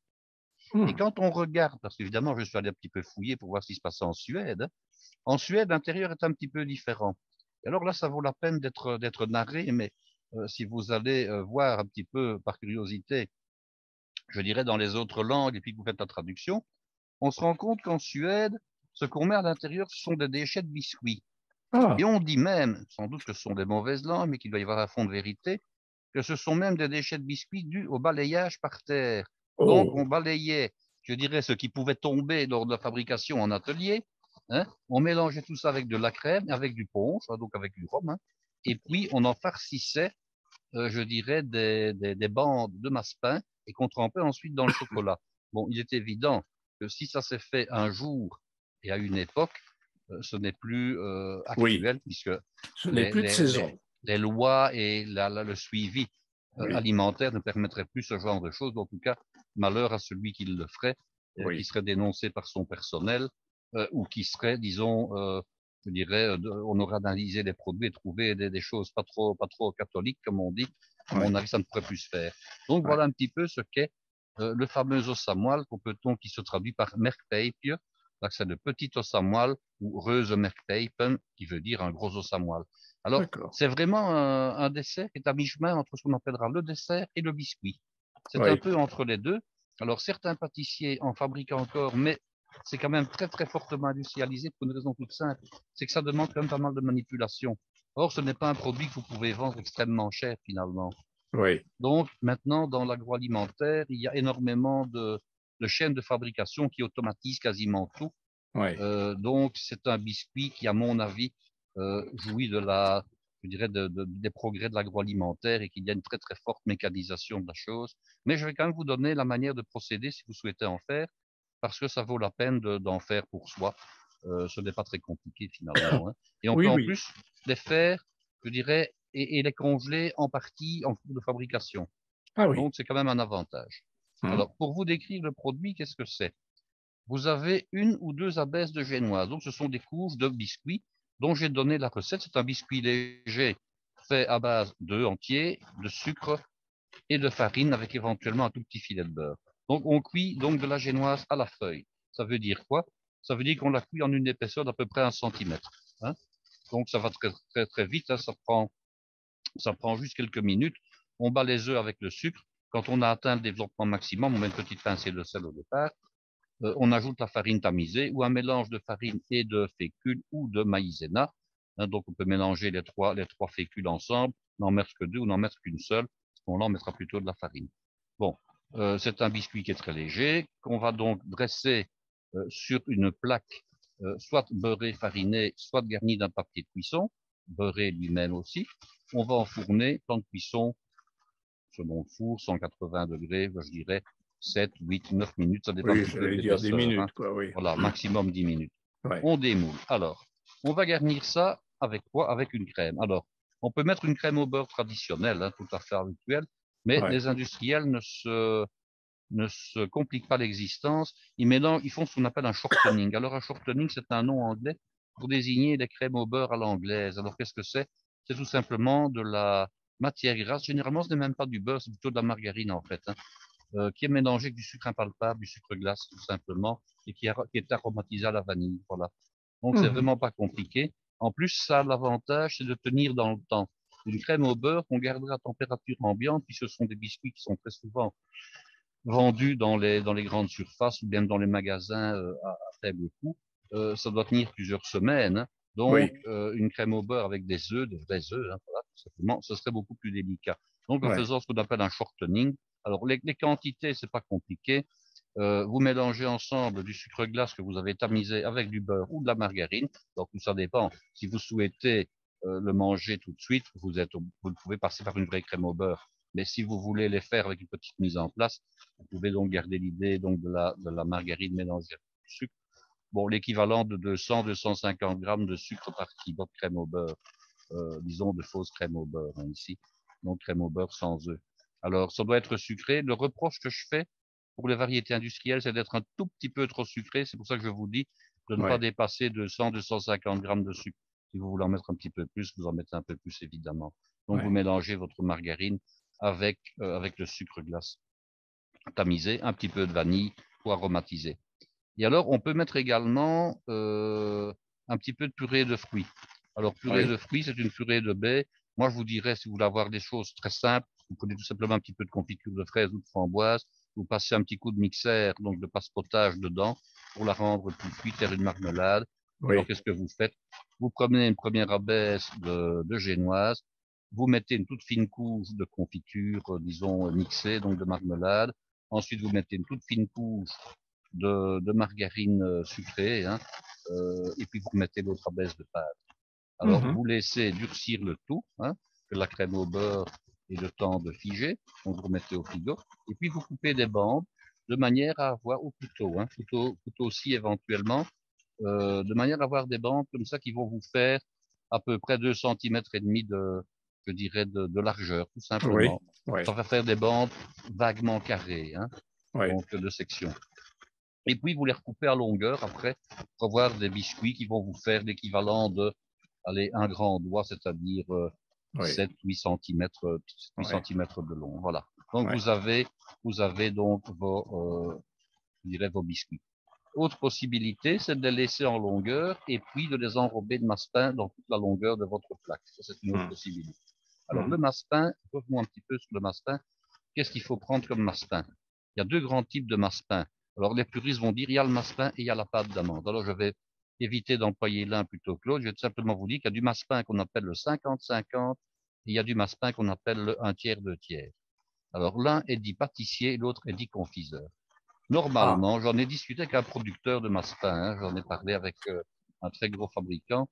Et Hmm. quand on regarde, parce qu'évidemment, je suis allé un petit peu fouiller pour voir ce qui se passait en Suède, hein, en Suède, l'intérieur est un petit peu différent. Et alors là, ça vaut la peine d'être narré, mais si vous allez voir un petit peu par curiosité, je dirais dans les autres langues, et puis que vous faites la traduction, on se rend compte qu'en Suède, ce qu'on met à l'intérieur, ce sont des déchets de biscuits. Ah, Et on dit même, sans doute que ce sont des mauvaises langues, mais qu'il doit y avoir un fond de vérité, que ce sont même des déchets de biscuits dus au balayage par terre. Donc, on oh, balayait, je dirais, ce qui pouvait tomber lors de la fabrication en atelier. Hein, on mélangeait tout ça avec de la crème, avec du punch, donc avec du rhum. Hein, et puis, on en farcissait, je dirais, des bandes de massepain et qu'on trempait ensuite dans le chocolat. Bon, il est évident que si ça s'est fait un jour et à une époque, ce n'est plus oui, actuel puisque ce n'est les, plus de les, saison. les, les lois et le suivi Oui, alimentaire ne permettraient plus ce genre de choses. En tout cas, malheur à celui qui le ferait, qui oui, serait dénoncé par son personnel ou qui serait, disons, je dirais, on aurait analysé les produits et trouvé des choses pas trop catholiques, comme on dit. À mon oui, avis, ça ne pourrait plus se faire. Donc oui, voilà un petit peu ce qu'est le fameux os à moelle qui se traduit par merkpeipje. C'est le petit os à moelle ou reuze merkpeipen, qui veut dire un gros os à moelle. Alors, d'accord. c'est vraiment un dessert qui est à mi-chemin entre ce qu'on appellera le dessert et le biscuit. C'est un Oui, peu entre les deux. Alors, certains pâtissiers en fabriquent encore, mais c'est quand même très très fortement industrialisé pour une raison toute simple, c'est que ça demande quand même pas mal de manipulation. Or, ce n'est pas un produit que vous pouvez vendre extrêmement cher finalement. oui, Donc, maintenant, dans l'agroalimentaire, il y a énormément de chaînes de fabrication qui automatisent quasiment tout. oui, Donc, c'est un biscuit qui, à mon avis, jouit je dirais, des progrès de l'agroalimentaire et qu'il y a une très très forte mécanisation de la chose. Mais je vais quand même vous donner la manière de procéder si vous souhaitez en faire, parce que ça vaut la peine d'en faire pour soi. Ce n'est pas très compliqué finalement. Hein. Et on peut oui, en oui. plus les faire, je dirais, et les congeler en partie en cours de fabrication. Ah oui. Donc, c'est quand même un avantage. Hmm. Alors, pour vous décrire le produit, qu'est-ce que c'est? Vous avez une ou deux abaisses de génoise. Donc, ce sont des couches de biscuits dont j'ai donné la recette. C'est un biscuit léger fait à base d'œufs entiers, de sucre et de farine avec éventuellement un tout petit filet de beurre. Donc, on cuit donc de la génoise à la feuille. Ça veut dire quoi? Ça veut dire qu'on la cuit en une épaisseur d'à peu près 1 centimètre. Hein. Donc, ça va très, très, très vite. Hein. Ça prend juste quelques minutes. On bat les œufs avec le sucre. Quand on a atteint le développement maximum, on met une petite pincée de sel au départ. On ajoute la farine tamisée ou un mélange de farine et de fécule ou de maïzena. Hein, donc, on peut mélanger les trois fécules ensemble, n'en mettre que deux ou n'en mettre qu'une seule. À ce moment-là, on mettra plutôt de la farine. Bon, c'est un biscuit qui est très léger, qu'on va donc dresser sur une plaque, soit beurrée, farinée, soit garnie d'un papier de cuisson, beurré lui-même aussi. On va enfourner, temps de cuisson, selon le four, 180 degrés, je dirais 7, 8, 9 minutes, ça dépend un Oui, petit peu de j'allais dire 10 l'épaisseur. Hein. minutes, quoi, oui. Voilà, maximum 10 minutes. Ouais. On démoule. Alors, on va garnir ça avec quoi? Avec une crème. Alors, on peut mettre une crème au beurre traditionnelle, hein, tout à fait habituelle, mais Ouais. les industriels ne se compliquent pas l'existence. Ils font ce qu'on appelle un shortening. Alors, un shortening, c'est un nom anglais pour désigner les crèmes au beurre à l'anglaise. Alors, qu'est-ce que c'est? C'est tout simplement de la matière grasse. Généralement, ce n'est même pas du beurre, c'est plutôt de la margarine, en fait, hein, qui est mélangé avec du sucre impalpable, du sucre glace, tout simplement, et qui est aromatisé à la vanille. Voilà. Donc, c'est Mhm. vraiment pas compliqué. En plus, ça a l'avantage, c'est de tenir dans le temps. Une crème au beurre qu'on gardera à température ambiante, puis ce sont des biscuits qui sont très souvent vendus dans les grandes surfaces ou bien dans les magasins à faible coût, ça doit tenir plusieurs semaines. Hein. Donc, Oui. une crème au beurre avec des œufs, des vrais œufs, hein, voilà, tout simplement, ce serait beaucoup plus délicat. Donc, en Ouais. faisant ce qu'on appelle un shortening, alors les quantités, c'est pas compliqué. Vous mélangez ensemble du sucre glace que vous avez tamisé avec du beurre ou de la margarine. Donc, tout ça dépend. Si vous souhaitez le manger tout de suite, vous pouvez passer par une vraie crème au beurre. Mais si vous voulez les faire avec une petite mise en place, vous pouvez donc garder l'idée donc de la margarine mélangée avec du sucre. Bon, l'équivalent de 200-250 grammes de sucre par kilo de crème au beurre, disons de fausse crème au beurre hein, ici, donc crème au beurre sans œufs. Alors, ça doit être sucré. Le reproche que je fais pour les variétés industrielles, c'est d'être un tout petit peu trop sucré. C'est pour ça que je vous dis de ne pas Ouais. dépasser 200-250 grammes de sucre. Si vous voulez en mettre un petit peu plus, vous en mettez un peu plus, évidemment. Donc, vous Ouais. mélangez votre margarine avec le sucre glace tamisé, un petit peu de vanille pour aromatiser. Et alors, on peut mettre également un petit peu de purée de fruits. Alors, purée Ouais. de fruits, c'est une purée de baies. Moi, je vous dirais, si vous voulez avoir des choses très simples, vous prenez tout simplement un petit peu de confiture de fraises ou de framboise, vous passez un petit coup de mixeur, donc de passe-potage dedans, pour la rendre plus cuite, faire une marmelade. Et alors, Oui. qu'est-ce que vous faites? Vous prenez une première abaisse de génoise, vous mettez une toute fine couche de confiture, disons, mixée, donc de marmelade. Ensuite, vous mettez une toute fine couche de margarine sucrée, hein, et puis vous mettez l'autre abaisse de pâte. Alors, Mhm. vous laissez durcir le tout, hein, que la crème au beurre ait le temps de figer, donc vous remettez au frigo, et puis vous coupez des bandes de manière à avoir, au couteau, hein, couteau aussi éventuellement, de manière à avoir des bandes comme ça qui vont vous faire à peu près 2 cm et demi je dirais, de largeur, tout Oui. simplement. Ouais. Ça va faire des bandes vaguement carrées, hein, Ouais. donc de section. Et puis, vous les recoupez à longueur après pour avoir des biscuits qui vont vous faire l'équivalent de, allez, un grand doigt, c'est-à-dire Ouais. 7-8 cm, 8 Ouais. centimètres de long. Voilà. Donc, Ouais. vous avez donc je dirais vos biscuits. Autre possibilité, c'est de les laisser en longueur et puis de les enrober de massepain dans toute la longueur de votre plaque. Ça, c'est une autre Mhm. possibilité. Alors, le Mhm. massepain, revenons un petit peu sur le massepain. Qu'est-ce qu'il faut prendre comme massepain? Il y a deux grands types de massepain. Alors, les puristes vont dire, il y a le massepain et il y a la pâte d'amande. Alors, je vais éviter d'employer l'un plutôt que l'autre. Je vais tout simplement vous dire qu'il y a du massepain qu'on appelle le 50-50 et il y a du massepain qu'on appelle le 1 tiers, 2 tiers. Alors, l'un est dit pâtissier, l'autre est dit confiseur. Ah. Normalement, j'en ai discuté avec un producteur de massepain, hein, j'en ai parlé avec un très gros fabricant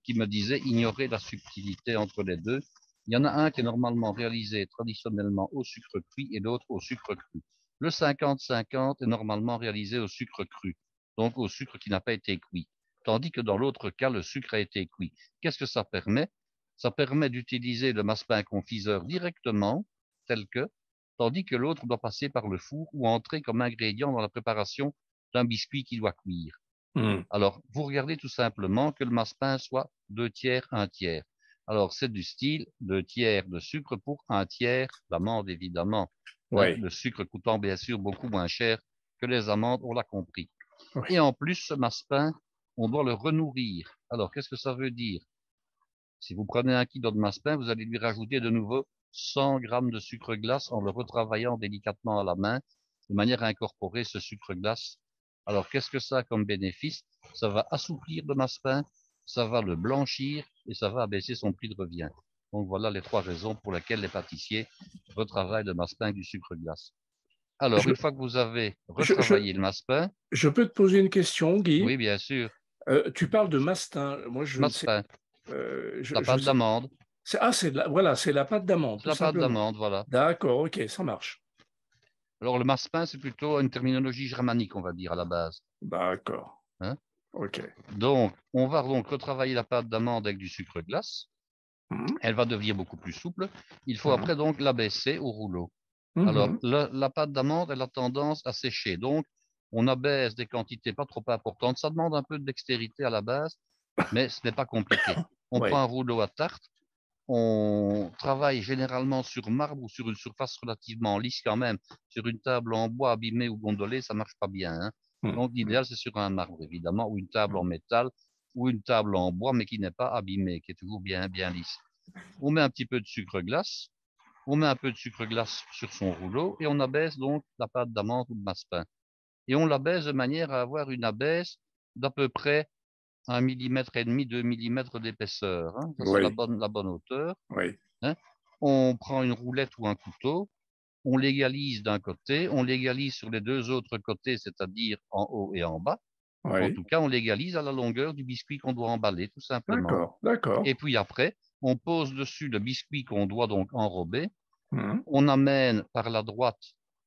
qui me disait ignorer la subtilité entre les deux. Il y en a un qui est normalement réalisé traditionnellement au sucre cuit et l'autre au sucre cru. Le 50-50 est normalement réalisé au sucre cru, donc au sucre qui n'a pas été cuit. Tandis que dans l'autre cas, le sucre a été cuit. Qu'est-ce que ça permet? Ça permet d'utiliser le massepain confiseur directement, tel que, tandis que l'autre doit passer par le four ou entrer comme ingrédient dans la préparation d'un biscuit qui doit cuire. Mhm. Alors, vous regardez tout simplement que le massepain soit 2 tiers, 1 tiers. Alors, c'est du style 2 tiers de sucre pour 1 tiers d'amande, évidemment. Hein, Ouais. le sucre coûtant bien sûr beaucoup moins cher que les amandes, on l'a compris. Ouais. Et en plus, ce massepain, on doit le renourrir. Alors, qu'est-ce que ça veut dire? Si vous prenez 1 kilo de massepain, vous allez lui rajouter de nouveau 100 grammes de sucre glace en le retravaillant délicatement à la main, de manière à incorporer ce sucre glace. Alors, qu'est-ce que ça a comme bénéfice? Ça va assouplir le massepain, ça va le blanchir et ça va abaisser son prix de revient. Donc, voilà les 3 raisons pour lesquelles les pâtissiers retravaillent le massepain avec du sucre glace. Alors, Je, une fois que vous avez je, je, retravaillé le massepain, je peux te poser une question, Guy? oui, bien sûr, Tu parles de mastin. Moi, je ne sais. massepain, la Je pâte sais. d'amande, Voilà, c'est la pâte d'amande, c'est tout la pâte simplement. d'amande, voilà. D'accord, ok, ça marche. Alors, le massepain, c'est plutôt une terminologie germanique, on va dire, à la base. D'accord, Hein. ok. Donc, on va donc retravailler la pâte d'amande avec du sucre glace. Mhm. Elle va devenir beaucoup plus souple. Il faut Mhm. après donc l'abaisser au rouleau. Alors, Mhm. la pâte d'amande, elle a tendance à sécher. Donc, on abaisse des quantités pas trop importantes. Ça demande un peu de dextérité à la base, mais ce n'est pas compliqué. On prend Ouais, un rouleau à tarte. On travaille généralement sur marbre ou sur une surface relativement lisse quand même. Sur une table en bois abîmée ou gondolée, ça marche pas bien, hein. mhm. Donc l'idéal, c'est sur un marbre, évidemment, ou une table en Mhm. métal, ou une table en bois, mais qui n'est pas abîmée, qui est toujours bien, bien lisse. On met un petit peu de sucre glace, on met un peu de sucre glace sur son rouleau, et on abaisse donc la pâte d'amande ou de massepain. Et on l'abaisse de manière à avoir une abaisse d'à peu près 1,5 mm, 2 mm d'épaisseur, hein. Ça, c'est la Oui, bonne hauteur. oui, Hein. On prend une roulette ou un couteau, on l'égalise d'un côté, on l'égalise sur les deux autres côtés, c'est-à-dire en haut et en bas. En oui. tout cas, on l'égalise à la longueur du biscuit qu'on doit emballer, tout simplement. D'accord, d'accord. Et puis après, on pose dessus le biscuit qu'on doit donc enrober. Mhm. On amène par la droite,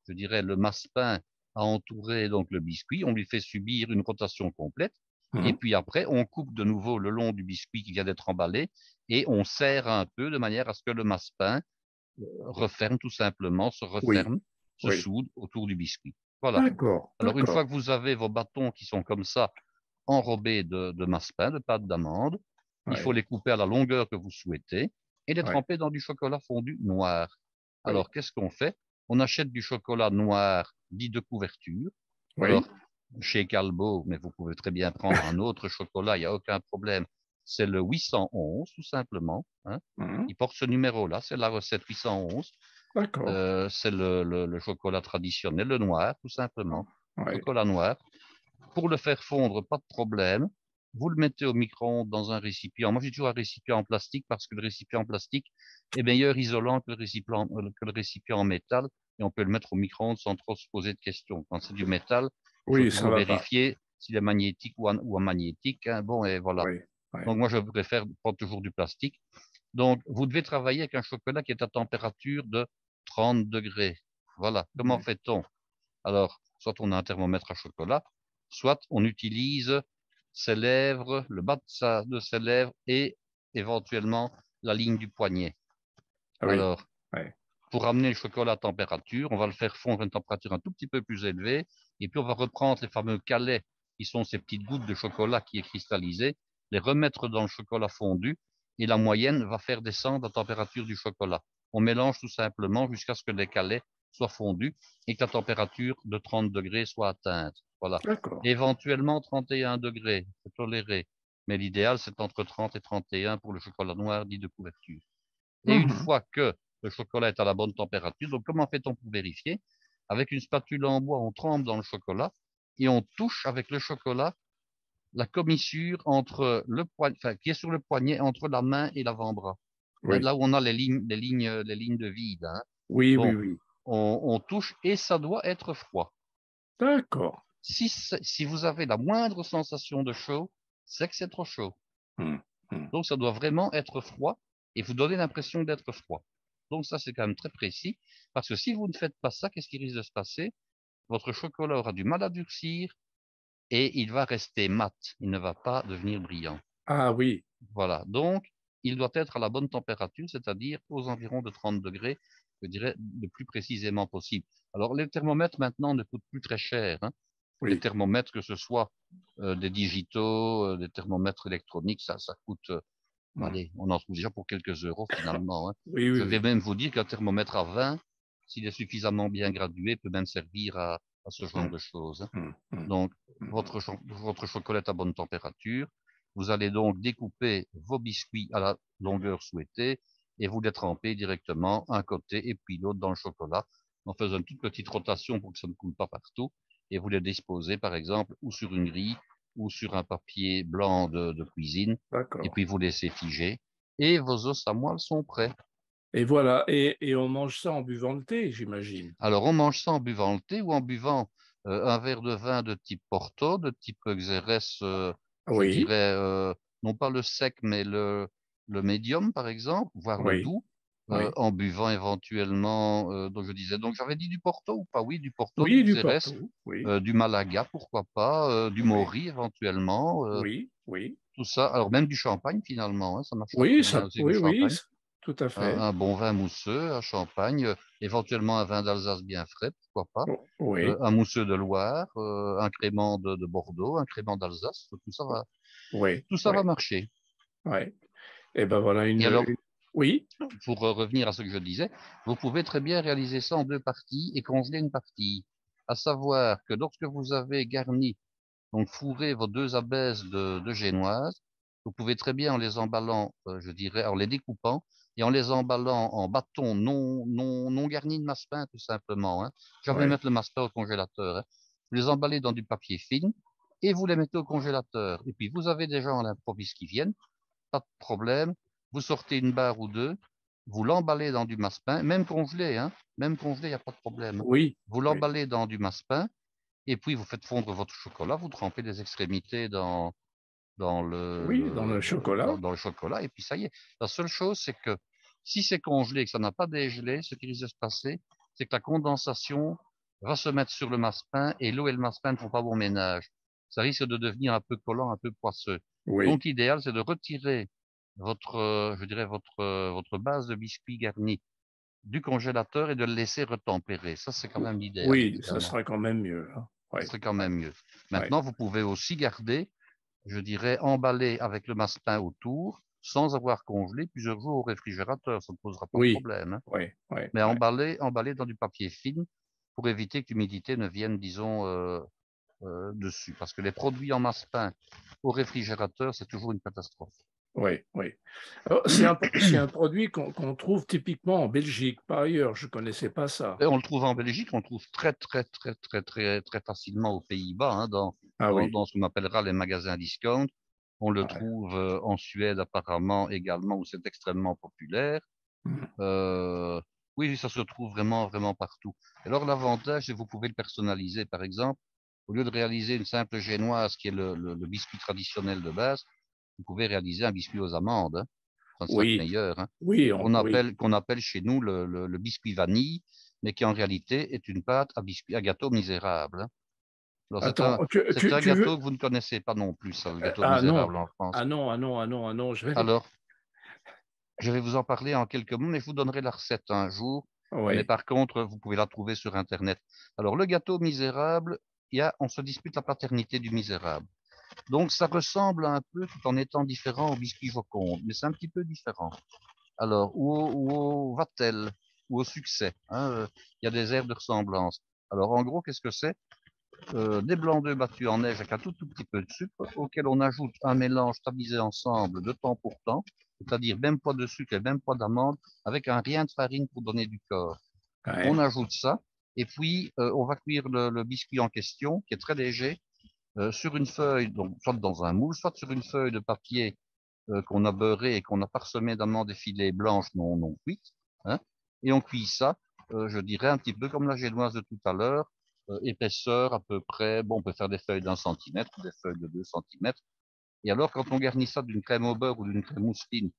je dirais, le massepain à entourer donc le biscuit. On lui fait subir une rotation complète. Et Mhm. puis après, on coupe de nouveau le long du biscuit qui vient d'être emballé et on serre un peu de manière à ce que le massepain referme tout simplement, se Oui, referme. se Oui. soudent autour du biscuit. Voilà. D'accord, Alors, une fois d'accord. que vous avez vos bâtons qui sont comme ça, enrobés de massepain, de pâte d'amande, il faut Oui, les couper à la longueur que vous souhaitez et les oui, tremper dans du chocolat fondu noir. oui, Alors, qu'est-ce qu'on fait? On achète du chocolat noir dit de couverture. Alors, oui. chez Calbo, mais vous pouvez très bien prendre un autre chocolat, il n'y a aucun problème. C'est le 811, tout simplement, hein. Mhm. Il porte ce numéro-là, c'est la recette 811. D'accord. C'est le chocolat traditionnel, le noir, tout simplement. Oui, Chocolat noir. Pour le faire fondre, pas de problème. Vous le mettez au micro-ondes dans un récipient. Moi, j'ai toujours un récipient en plastique parce que le récipient en plastique est meilleur isolant que le récipient en métal et on peut le mettre au micro-ondes sans trop se poser de questions. Quand c'est du métal, il faut oui, ça toujours va pas. vérifier s'il est magnétique ou amagnétique, hein. Bon, et voilà. Oui, oui. Donc, moi, je préfère prendre toujours du plastique. Donc, vous devez travailler avec un chocolat qui est à température de 30 degrés. Voilà. Comment Oui. fait-on? Alors, soit on a un thermomètre à chocolat, soit on utilise ses lèvres, le bas de ses lèvres et éventuellement la ligne du poignet. Ah oui, Alors, oui. pour ramener le chocolat à température, on va le faire fondre à une température un tout petit peu plus élevée, et puis on va reprendre les fameux calais, qui sont ces petites gouttes de chocolat qui est cristallisé, les remettre dans le chocolat fondu, et la moyenne va faire descendre la température du chocolat. On mélange tout simplement jusqu'à ce que les calais soient fondus et que la température de 30 degrés soit atteinte. Voilà. D'accord. Éventuellement 31 degrés, c'est toléré, mais l'idéal c'est entre 30 et 31 pour le chocolat noir dit de couverture. Et une Mhm. fois que le chocolat est à la bonne température, donc comment fait-on pour vérifier? Avec une spatule en bois, on trempe dans le chocolat et on touche avec le chocolat la commissure entre le poignet, enfin, qui est sur le poignet, entre la main et l'avant-bras. Hein, Oui, là où on a les lignes de vide, hein. oui, oui, Bon, oui. on touche et ça doit être froid. D'accord. Si vous avez la moindre sensation de chaud, c'est que c'est trop chaud. Mhm. Mhm. Donc, ça doit vraiment être froid et vous donner l'impression d'être froid. Donc, ça, c'est quand même très précis parce que si vous ne faites pas ça, qu'est-ce qui risque de se passer? Votre chocolat aura du mal à durcir et il va rester mat. Il ne va pas devenir brillant. Ah oui, Voilà. Donc, il doit être à la bonne température, c'est-à-dire aux environs de 30 degrés, je dirais le plus précisément possible. Alors, les thermomètres maintenant ne coûtent plus très cher, hein. Les oui. thermomètres, que ce soit des digitaux, des thermomètres électroniques, ça coûte. Mhm. Allez, on en trouve déjà pour quelques euros finalement, hein. Oui, oui, Je vais oui. même vous dire qu'un thermomètre à 20, s'il est suffisamment bien gradué, peut même servir à ce genre Mhm. de choses, hein. Mhm. Mhm. Donc, Mhm. votre chocolat est à bonne température. Vous allez donc découper vos biscuits à la longueur souhaitée et vous les tremper directement un côté et puis l'autre dans le chocolat en faisant une toute petite rotation pour que ça ne coule pas partout. Et vous les disposez, par exemple, ou sur une grille ou sur un papier blanc de cuisine. Et D'accord. puis vous laissez figer. Et vos os à moelle sont prêts. Et voilà, et on mange ça en buvant le thé, j'imagine. Alors, on mange ça en buvant le thé ou en buvant un verre de vin de type Porto, de type Xérès, je Oui, dirais, non pas le sec, mais le médium, par exemple, voire le oui, doux, oui. en buvant éventuellement, donc je disais, donc j'avais dit du Porto ou pas? Oui, du Porto, du Oui, du Xérès, Porto. Oui, du Malaga, pourquoi pas, du oui, Mori éventuellement, oui, oui. tout ça. Alors, même du champagne finalement, hein, ça marchera très Oui, bien ça, aussi, le oui, oui, champagne. tout à un, fait. un bon vin mousseux, un champagne, éventuellement un vin d'Alsace bien frais, pourquoi pas, Oui, un mousseux de Loire, un crément de Bordeaux, un crément d'Alsace, oui, tout ça oui, va marcher. oui. Et ben voilà Et alors, Oui, pour revenir à ce que je disais, vous pouvez très bien réaliser ça en deux parties et congeler une partie. À savoir que lorsque vous avez garni, donc fourré vos deux abaisses de génoise, vous pouvez très bien en les emballant, je dirais, en les découpant et en les emballant en bâtons non garnis de massepain, tout simplement, hein. Jamais oui, mettre le massepain au congélateur, hein. Vous les emballez dans du papier film et vous les mettez au congélateur. Et puis vous avez des gens à l'improviste qui viennent, pas de problème. Vous sortez une barre ou deux, vous l'emballez dans du massepain, même congelé, il n'y a pas de problème. oui, Vous oui, l'emballez dans du massepain et puis vous faites fondre votre chocolat, vous trempez les extrémités dans oui, dans le chocolat. dans le chocolat, et puis ça y est. La seule chose, c'est que si c'est congelé et que ça n'a pas dégelé, ce qui risque de se passer, c'est que la condensation va se mettre sur le massepain et l'eau et le massepain ne font pas bon ménage. Ça risque de devenir un peu collant, un peu poisseux. Oui, Donc l'idéal, c'est de retirer votre, je dirais votre base de biscuit garni du congélateur et de le laisser retempérer. Ça, c'est quand même l'idéal, Oui, ça évidemment. sera quand même mieux. Hein. Ça Ouais, serait quand ouais, même mieux. ouais. Maintenant, vous pouvez aussi garder, je dirais, emballé avec le massepain autour, sans avoir congelé, plusieurs jours au réfrigérateur. Ça ne posera pas de Oui, problème, hein. ouais, ouais, Mais ouais. emballé dans du papier film pour éviter que l'humidité ne vienne, disons, dessus. Parce que les produits en massepain au réfrigérateur, c'est toujours une catastrophe. Oui, oui. C'est un produit qu'on trouve typiquement en Belgique, par ailleurs. Je ne connaissais pas ça. Et on le trouve en Belgique, on le trouve très facilement aux Pays-Bas, hein, Ah oui, dans ce qu'on appellera les magasins discount. On le ouais. trouve en Suède apparemment également, où c'est extrêmement populaire. Mhm. Euh, oui, ça se trouve vraiment partout. Alors l'avantage, c'est que vous pouvez le personnaliser. Par exemple, au lieu de réaliser une simple génoise qui est le biscuit traditionnel de base, vous pouvez réaliser un biscuit aux amandes, hein. Ça sera Oui, meilleur, hein. oui, oui. Qu'on appelle chez nous le biscuit vanille, mais qui en réalité est une pâte à gâteau misérable, hein. Alors Attends, c'est un tu veux... gâteau que vous ne connaissez pas non plus, ça, le gâteau Ah non, misérable en France. ah non, ah non, ah non, ah non, je vais... Alors, je vais vous en parler en quelques mots, mais je vous donnerai la recette un jour. Mais Oui, par contre, vous pouvez la trouver sur Internet. Alors, le gâteau misérable, on se dispute la paternité du misérable. Donc, ça ressemble un peu, tout en étant différent, au biscuit Joconde, mais c'est un petit peu différent. Alors, ou au Vatel, ou au succès, hein, il y a des airs de ressemblance. Alors, en gros, qu'est-ce que c'est? Des blancs d'œufs battus en neige avec un tout petit peu de sucre, auquel on ajoute un mélange stabilisé ensemble de temps pour temps, c'est-à-dire même poids de sucre et même poids d'amande, avec un rien de farine pour donner du corps. On ouais, ajoute ça, et puis on va cuire le biscuit en question, qui est très léger, sur une feuille, donc soit dans un moule, soit sur une feuille de papier qu'on a beurré et qu'on a parsemé d'amandes effilées blanches non cuites, hein, et on cuit ça, je dirais un petit peu comme la génoise de tout à l'heure, épaisseur à peu près, bon, on peut faire des feuilles d'1 centimètre, des feuilles de 2 centimètres, et alors quand on garnit ça d'une crème au beurre ou d'une crème mousseline,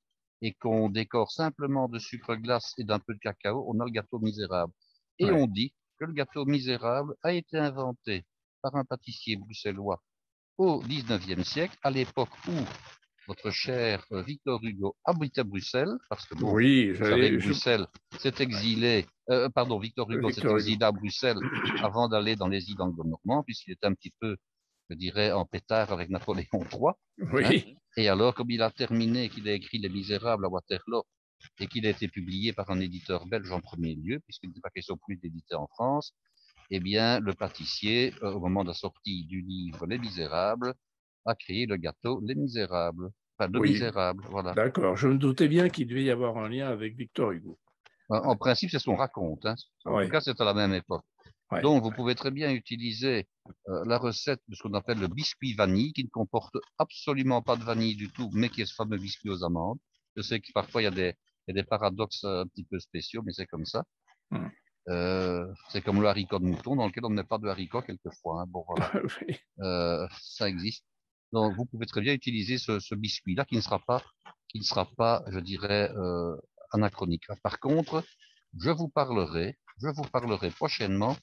et qu'on décore simplement de sucre glace et d'un peu de cacao, on a le gâteau misérable. Et on ouais. dit que le gâteau misérable a été inventé par un pâtissier bruxellois au 19e siècle, à l'époque où votre cher Victor Hugo habite à Bruxelles, parce que bon, Oui, vous savez que j'allais... Bruxelles s'est Ouais, exilé, pardon, Victor Hugo s'est Victor Hugo. exilé à Bruxelles avant d'aller dans les îles anglo-normands, puisqu'il était un petit peu, je dirais, en pétard avec Napoléon III, hein. Oui, Et alors, comme il a terminé, qu'il a écrit Les Misérables à Waterloo, et qu'il a été publié par un éditeur belge en premier lieu, puisqu'il n'était pas question plus d'éditer en France, eh bien, le pâtissier, au moment de la sortie du livre Les Misérables, a créé le gâteau Les Misérables. Enfin, de oui, Misérables, voilà. d'accord. Je me doutais bien qu'il devait y avoir un lien avec Victor Hugo. En Ouais, principe, c'est ce qu'on raconte, hein. En tout ouais, cas, c'est à la même époque. ouais. Donc, vous pouvez très bien utiliser la recette de ce qu'on appelle le biscuit vanille, qui ne comporte absolument pas de vanille du tout, mais qui est ce fameux biscuit aux amandes. Je sais que parfois, il y a des paradoxes un petit peu spéciaux, mais c'est comme ça. Hmm. C'est comme le haricot de mouton, dans lequel on ne met pas de haricot quelquefois, hein. Bon, voilà. Oui. Ça existe. Donc, vous pouvez très bien utiliser ce biscuit-là qui ne sera pas, je dirais, anachronique. Par contre, je vous parlerai prochainement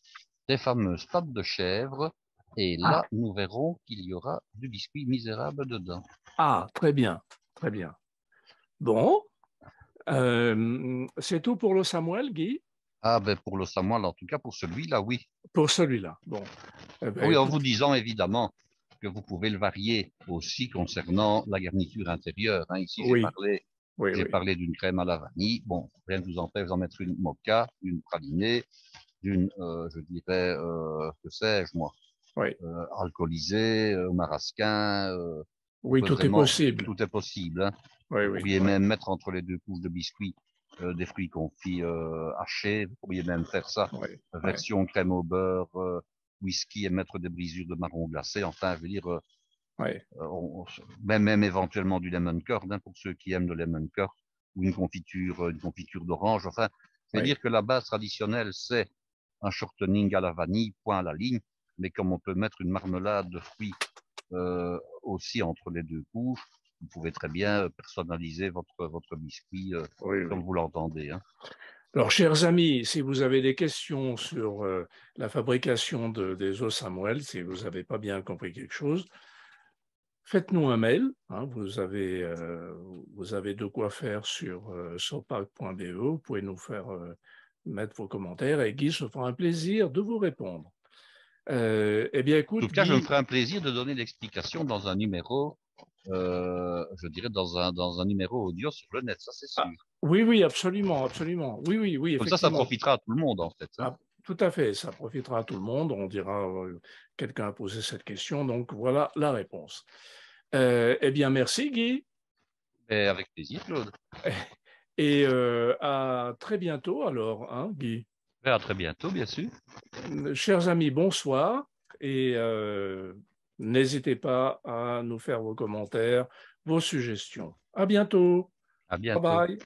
des fameuses pâtes de chèvre, et Ah, là, nous verrons qu'il y aura du biscuit misérable dedans. ah, très bien, très bien. Bon, c'est tout pour le Samuel, Guy? Ah, ben, pour le samoal, en tout cas, pour celui-là, oui. Pour celui-là. Bon, eh ben, Oui, en vous écoute, disant évidemment que vous pouvez le varier aussi concernant la garniture intérieure, hein. Ici, oui, oui, j'ai oui, parlé d'une crème à la vanille. Bon, rien ne vous empêche d'en mettre une mocha, une pralinée, d'une, je dirais, que sais-je moi, oui, alcoolisée, au marasquin. On oui, peut tout est vraiment, possible. tout est possible, hein. Oui, Vous oui, pourriez même mettre entre les deux couches de biscuits des fruits confits hachés. Vous pourriez même faire ça, oui, oui, version crème au beurre, whisky, et mettre des brisures de marron glacé. Enfin, je veux dire, oui, même éventuellement du lemon curd, hein, pour ceux qui aiment le lemon curd, ou une confiture d'orange. Enfin, je veux oui. dire que la base traditionnelle, c'est un shortening à la vanille, point à la ligne, mais comme on peut mettre une marmelade de fruits aussi entre les deux couches, vous pouvez très bien personnaliser votre biscuit Oui, comme oui. vous l'entendez, hein. Alors, chers amis, si vous avez des questions sur la fabrication des eaux Samuel, si vous n'avez pas bien compris quelque chose, faites-nous un mail. Hein, vous avez de quoi faire sur sopac.be. Vous pouvez nous faire mettre vos commentaires et Guy se fera un plaisir de vous répondre. Eh bien, En écoute, tout cas, je me Guy. ferai un plaisir de donner l'explication dans un numéro, je dirais dans un numéro audio sur le net, ça c'est Ah, sûr. oui, oui, absolument, absolument. Oui, oui, oui, Comme ça effectivement. profitera à tout le monde en fait. Hein. Ah, tout à fait, ça profitera à tout le monde. On dira, quelqu'un a posé cette question, donc voilà la réponse. Eh bien, merci Guy, Et avec plaisir, Claude. et à très bientôt alors, hein, Guy. Et à très bientôt, bien sûr. Chers amis, bonsoir, et n'hésitez pas à nous faire vos commentaires, vos suggestions. À bientôt. À Bye bientôt. bye.